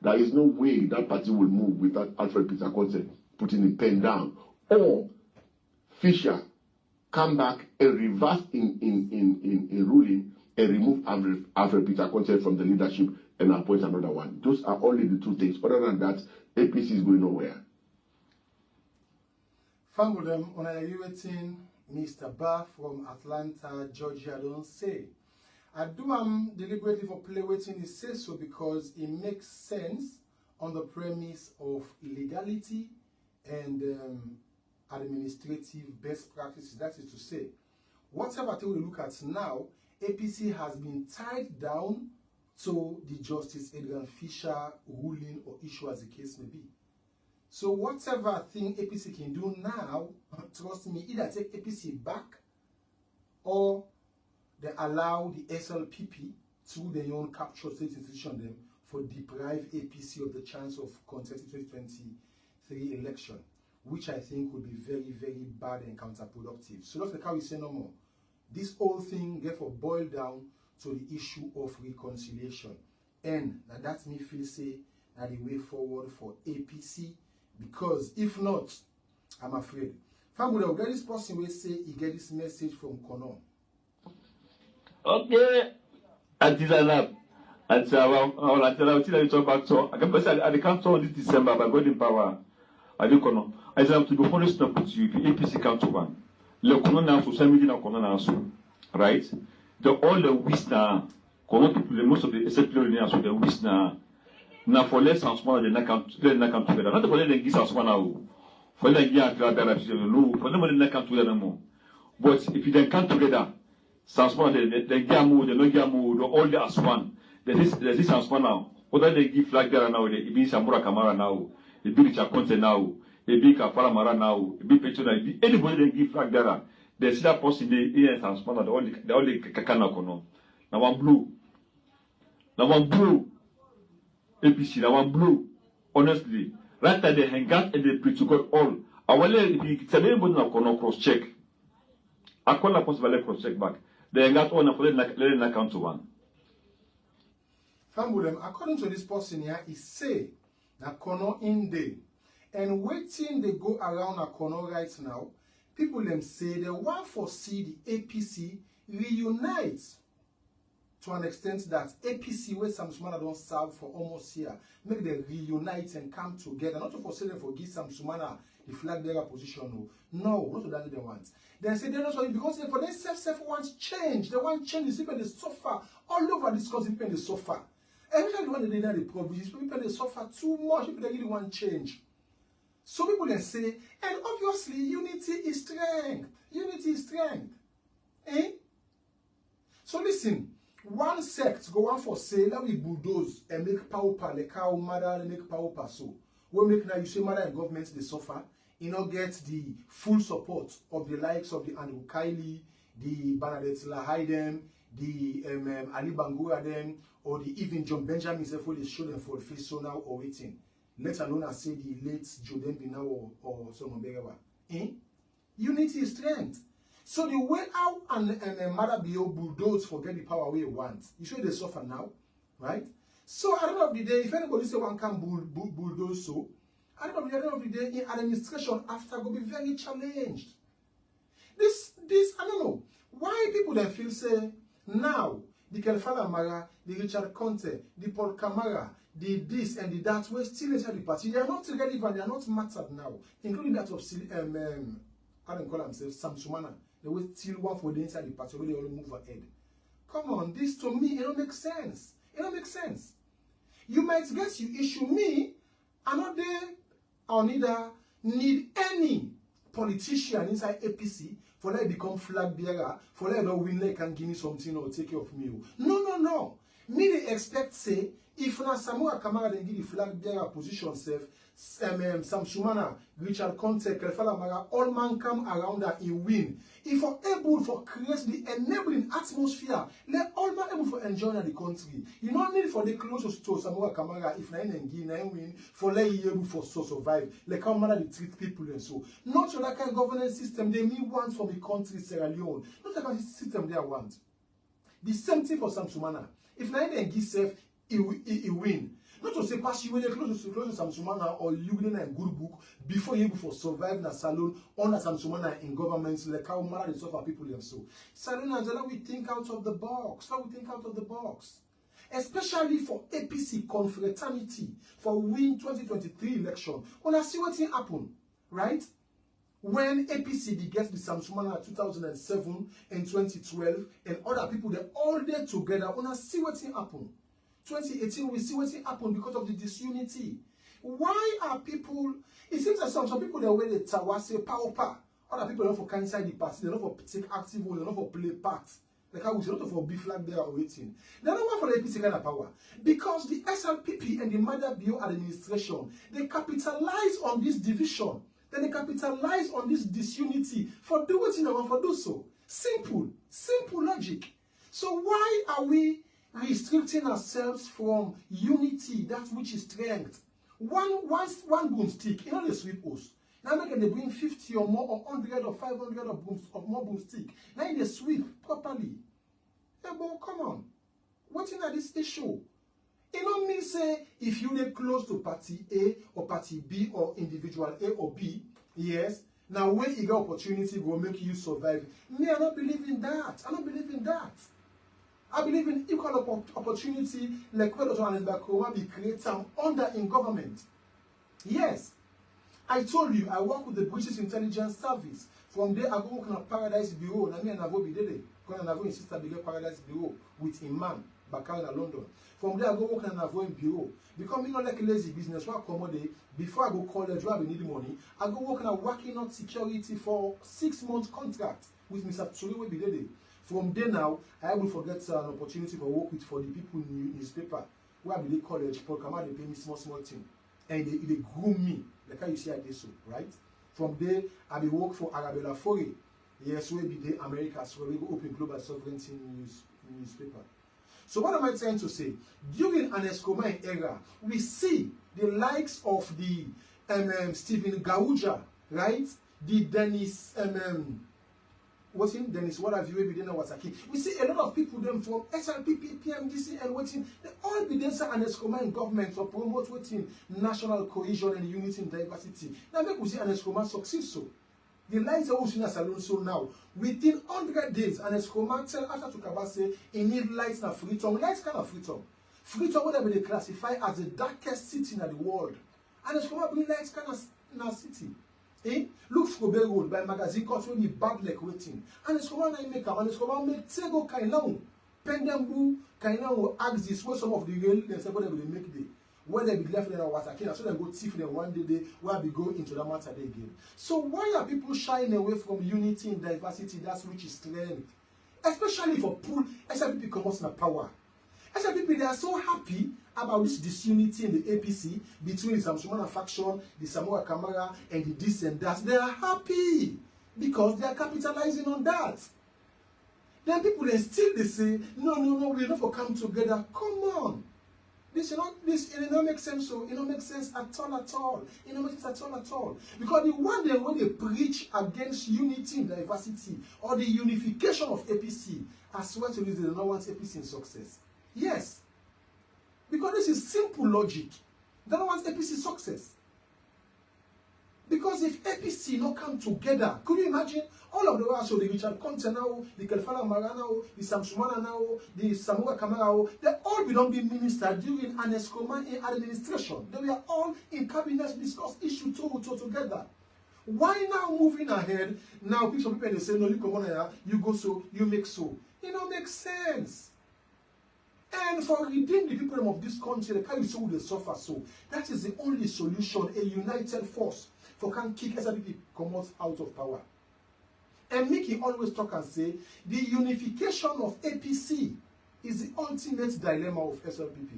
there is no way that party will move without Alfred Peter Conte putting the pen down, or Fisher come back and reverse in ruling and remove Alfred Peter Conte from the leadership and appoint another one. Those are only the 2 things. Other than that, APC is going nowhere. Fangolem, on a Mr. Barr from Atlanta, Georgia, don't say. I do deliberately for play waiting he says so because it makes sense on the premise of illegality and administrative best practices. That is to say, whatever thing we look at now, APC has been tied down to the Justice Adrian Fisher ruling or issue as the case may be. So whatever thing APC can do now, trust me, either take APC back or they allow the SLPP through their own captured state institution them for deprive APC of the chance of contesting 2023 election, which I think would be very, very bad and counterproductive. So that's how we say no more. This whole thing therefore boiled down to the issue of reconciliation. And that me feel say that the way forward for APC, because if not, I'm afraid. Family, I'll get this person will say he get this message from Kono. Okay. Until I talk back to I can say I can't talk this December by God in power. I don't know. I have to be honest enough with you. APC count to one. Le Kono now so same na Kono na so. Right? All the wish now. Kono people most of the S.L now so the wish now. Now for less than small they not come together. Not for them give us one now. For them give for them they not come together no more. But if you then come together, some small they get more, they no get more, all they as one. There's this some small now. Whether they give flag there now, they be Samura Kamara now, they be Richard Conte now, they be Kafala Mara now, they be Petro, anybody they give flag there. They see that person they some small the only Kakana Kono. Now one blue. APC, now one blue. honestly, right at the hang out and they pray to God all. Our if you tell anybody now cross check. I call a possible cross check back. They hang out on a let count to one. Family, according to this person here, he say that Kono in day and waiting they go around a Kono right now. People them say they want for see the APC reunite to an extent that APC where some Sumana don't serve for almost here, make them reunite and come together. Not to forsake them for give some Sumana the flag bearer position. No, not to that they want. They say they're not sorry because for they self want change. They want change. The people they suffer all over this country. People they suffer. Every time when they the problem, people they suffer too much. People they really want change. So people then say, and obviously unity is strength. Unity is strength. Eh? So listen, one sect go on for say, let we bulldoze and make power like how mother make power so. We make now you say mother and government they suffer, you know, get the full support of the likes of the Andrew Kiley, the Bernadette Lahayden, the Ali Bangura them, or the even John Benjamin self they show them for the face so now or waiting. Let alone as say the late Jordan Bina or someone Begawa. Eh? Unity is strength. So the way out and Mother Bio bulldoze forget the power we want. You show they suffer now, right? So at the end of the day, if anybody say one can bulldoze so, at the end of the day, in administration after will be very challenged. This I don't know why people then feel say now the Kelfala Mara, the Richard Conte, the Paul Camara, the this and the that were still inside the party. They are not relevant, they are not mattered now, including that of I don't call themselves Sam Sumana. They will still one for the inside the party where they all move ahead. Come on, this to me, it don't make sense. It don't make sense. You might guess you issue me, another or neither need any politician inside APC for let become flag bearer, for let not win like can give me something or take care of me. No. Me they expect say if na Samuel Kamara then give the flag bearer position self, Sam Sumana, Richard Conte, Kelfala Mara, all man come around and he win. If we're able to create the enabling atmosphere, let all man able to enjoy the country. You don't need for the closest to Samuel Kamara if nine and win for let you able for so survive. Like how man they treat people and so. Not to that kind of governance system they need want from the country Sierra Leone. Not that kind of system they want. The same thing for Sam Sumana. If nine and give self, he win. Not to say pass you when they close to Samsumana or you in a good book before you able for survive in a salon under Samsumana in governments like how mad they suffer people and so. Salon Angela, we think out of the box. How we think out of the box. Especially for APC confraternity for win 2023 election. When I see what happen, right? When APC gets the Samsumana 2007 and 2012 and other people they all there together, when I see what happen. 2018, we see what happened because of the disunity. Why are people? It seems that some people they wear the tawase power. Other people don't for come inside the party. They don't for take active role. They don't for play parts. Like I was not for be flag there or waiting. They don't want for the APC kind of power because the SLPP and the Mother Bio administration they capitalize on this division. Then they capitalize on this disunity for doing what they want for do so. Simple logic. So why are we restricting ourselves from unity, that which is strength? One boomstick, you know, they sweep us. Now they bring 50 or more, or 100 or 500 of more boomstick. Now they sweep properly. Yeah, but come on. What's in this issue? It don't mean say if you live close to party A or party B or individual A or B, yes. Now when you get opportunity will make you survive. Me, I don't believe in that. I don't believe in that. I believe in equal opportunity like what Dr. Anisbakoma be created under in government. Yes. I told you, I work with the British Intelligence Service. From there, I go work on a Paradise Bureau. And me and Avo be there. Because I go in Sister Bigger Paradise Bureau with Imam Bakar in London. From there, I go work on an Avo Bureau. Because me not like a lazy business. So I accommodate. Before I go college, where I need money, I go work on a working out security for 6-month contract with Mr. Tsuri will be there. From there now, I will forget an opportunity for work with for the people in newspaper. Where I be college, Paul Kamara, they pay me small thing. And they groom me. Like how you see I did so, right? From there, I will work for Arabella Foray. Yes, we be the Americas, where we go open global sovereignty newspaper. So what am I trying to say? During an Escoman era, we see the likes of the Stephen Gauja, right? The Dennis, what's in Dennis, what have you ever done? We see a lot of people them from SLPP, PMDC, and what's in, they all be there an Escoman government to promote what's in national cohesion and unity and diversity. Now make we see an Escoman success so. The lights are also alone so now. Within 100 days, an Escoman tell after to Kabase, he need lights and freedom. Lights kind of freedom. Freedom, whatever they classify as the darkest city in the world. And Escoman bring lights kind of in our city. Look for Bay Road by magazine called the bad like waiting. And Escoman I make and Escoman make Tego Kainao. Pendambu Kainao will ask this where some of the real themselves whatever they make the. Where they be left in our water, so they go thief them one day, where we go into the matter again. So why are people shying away from unity and diversity? That's which is strength. Especially for pull SLPP comes in power. SLPP, they are so happy about this disunity in the APC between the Samsumana faction, the Samoa Kamara, and the this and that. They are happy because they are capitalizing on that. Then people then still they say, no, we're not for come together. Come on. This it don't make sense. So it don't make sense at all. It don't make sense at all. Because the one day when they preach against unity and diversity or the unification of APC, I swear to you, they don't want APC in success. Yes, because this is simple logic. They don't want APC success. Because if APC not come together, could you imagine all of the way? So the Richard Conte now, the Kelfala Mara now, the Samsumana now, the Samoa Kamara, they all belong be minister during an Escoman administration. They were all in cabinet discuss issue together. Why now moving ahead? Now people they say no, you come on here, you go so, you make so. It don't make sense. And for redeeming the people of this country, the kind of so they suffer so. That is the only solution, a united force. For can kick SLPP come out of power. And Mickey always talk and say, the unification of APC is the ultimate dilemma of SLPP.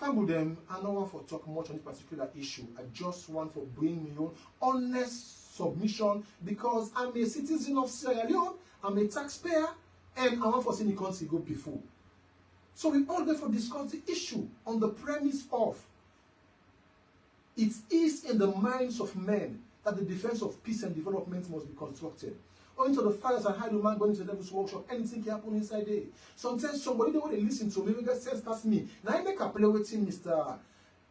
Fabu them, I don't want to talk much on this particular issue. I just want to bring my own honest submission because I'm a citizen of Sierra Leone, I'm a taxpayer, and I want to see the country go before. So we all therefore discuss the issue on the premise of it is in the minds of men that the defense of peace and development must be constructed. Owing to the fires and high demand going into the devil's workshop, anything can happen inside there. Sometimes somebody don't want to listen to me, maybe that says that's me. Now I make a play with Mr.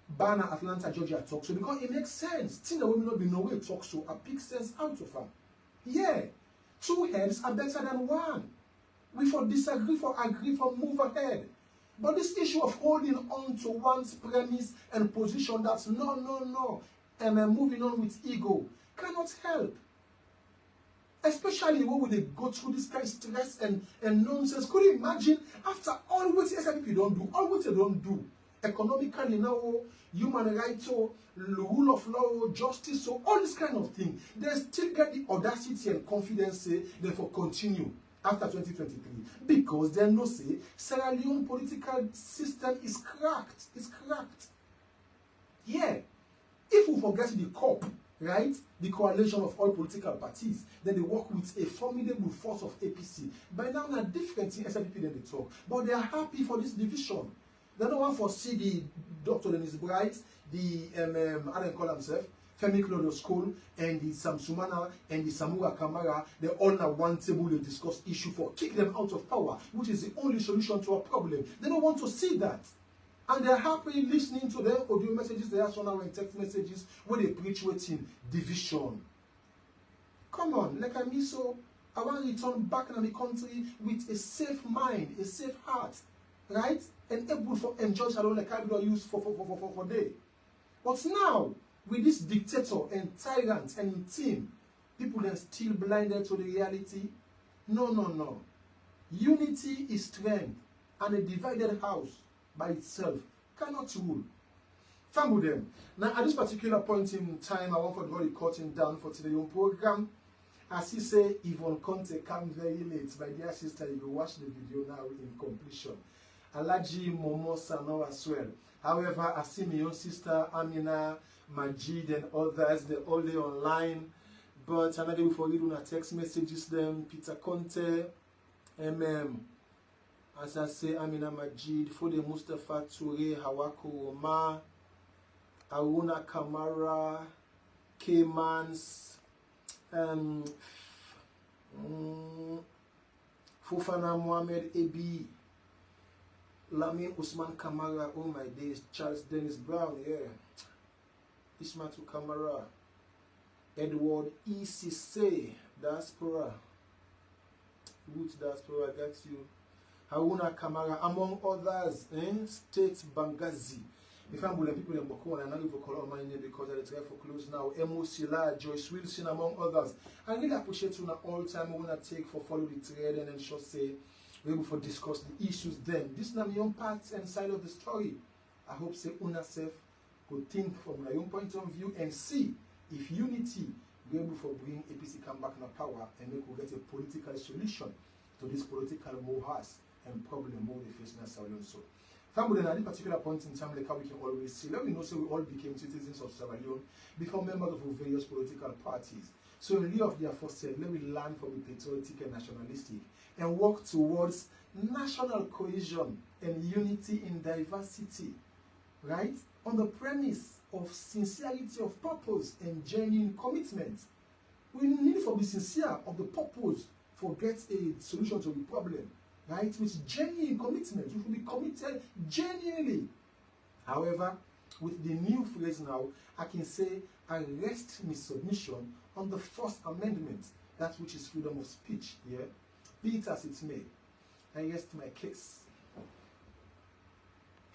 Banner, Atlanta, Georgia talk so because it makes sense. Thing that women not be no way talk so a big sense out of her. Yeah, two heads are better than one. We for disagree, for agree, for move ahead. But this issue of holding on to one's premise and position that's no, and moving on with ego cannot help. Especially when they go through this kind of stress and nonsense. Could you imagine after all what SLPP don't do, all what they don't do, economically now, human rights, so rule of law, justice, so all this kind of thing, they still get the audacity and confidence, say, therefore continue after 2023 because they know say Sierra Leone political system is cracked. It's cracked. Yeah. If we forget the COP, right, the coalition of all political parties, then they work with a formidable force of APC. By now, they're different in SLPP than they talk, but they are happy for this division. They don't want to see the Dr. Dennis Bright, the I don't call himself, Femi Clodo School, and the Samsumana and the Samoa Kamara, they all at one table they discuss issue for kick them out of power, which is the only solution to a problem. They don't want to see that. And they're happy listening to their audio messages, they have now and text messages where they preach waiting division. Come on, like I mean so, I want to return back in the country with a safe mind, a safe heart, right? And able to enjoy Shalom like I do use for day. But now, with this dictator and tyrant and team, people are still blinded to the reality. No. Unity is strength, and a divided house by itself cannot rule. Fun with them. Now, at this particular point in time, I want for the cutting down for today's program. As he say, Yvonne Conte come very late. My dear sister, you will watch the video now in completion. Alaji Momo Sano as well. However, I see my own sister Amina, Majid, and others. They're all there online. But I'm not for reading text messages them. Peter Conte, As I say, Amina Majid, Fode Mustafa Toure, Hawako Omar, Aruna Kamara, K-Mans, Fufana Mohamed Ebi, Lamin Usman Kamara, oh my days, Charles Dennis Brown, yeah, Ismatu Kamara, Edward E.C.S.L, Diaspora, Roots Diaspora, I got you. Haruna Kamara, among others, State Bangazi. If I'm going people in Boko, and I don't call my name because I try for close now. Emo Sila, Joyce Wilson, among others. I really appreciate you all time we want to take for follow the thread and ensure say we're able to discuss the issues then. This is not my own part and side of the story. I hope say una self could think from my own point of view and see if unity be able to bring APC come back in power and make we get a political solution to this political mohas and problem more the face na Sierra Leone. So, family, at this particular point in time, like how we can always see, let me know, so we all became citizens of Sierra Leone, become members of various political parties. So, in lieu of their first said, let me learn from the patriotic and nationalistic and work towards national cohesion and unity in diversity, right? On the premise of sincerity of purpose and genuine commitment. We need to be sincere of the purpose for get a solution to the problem. Right? With genuine commitment. You should be committed genuinely. However, with the new phrase now, I can say I rest my submission on the First Amendment, that which is freedom of speech. Yeah? Be it as it may. I rest my case.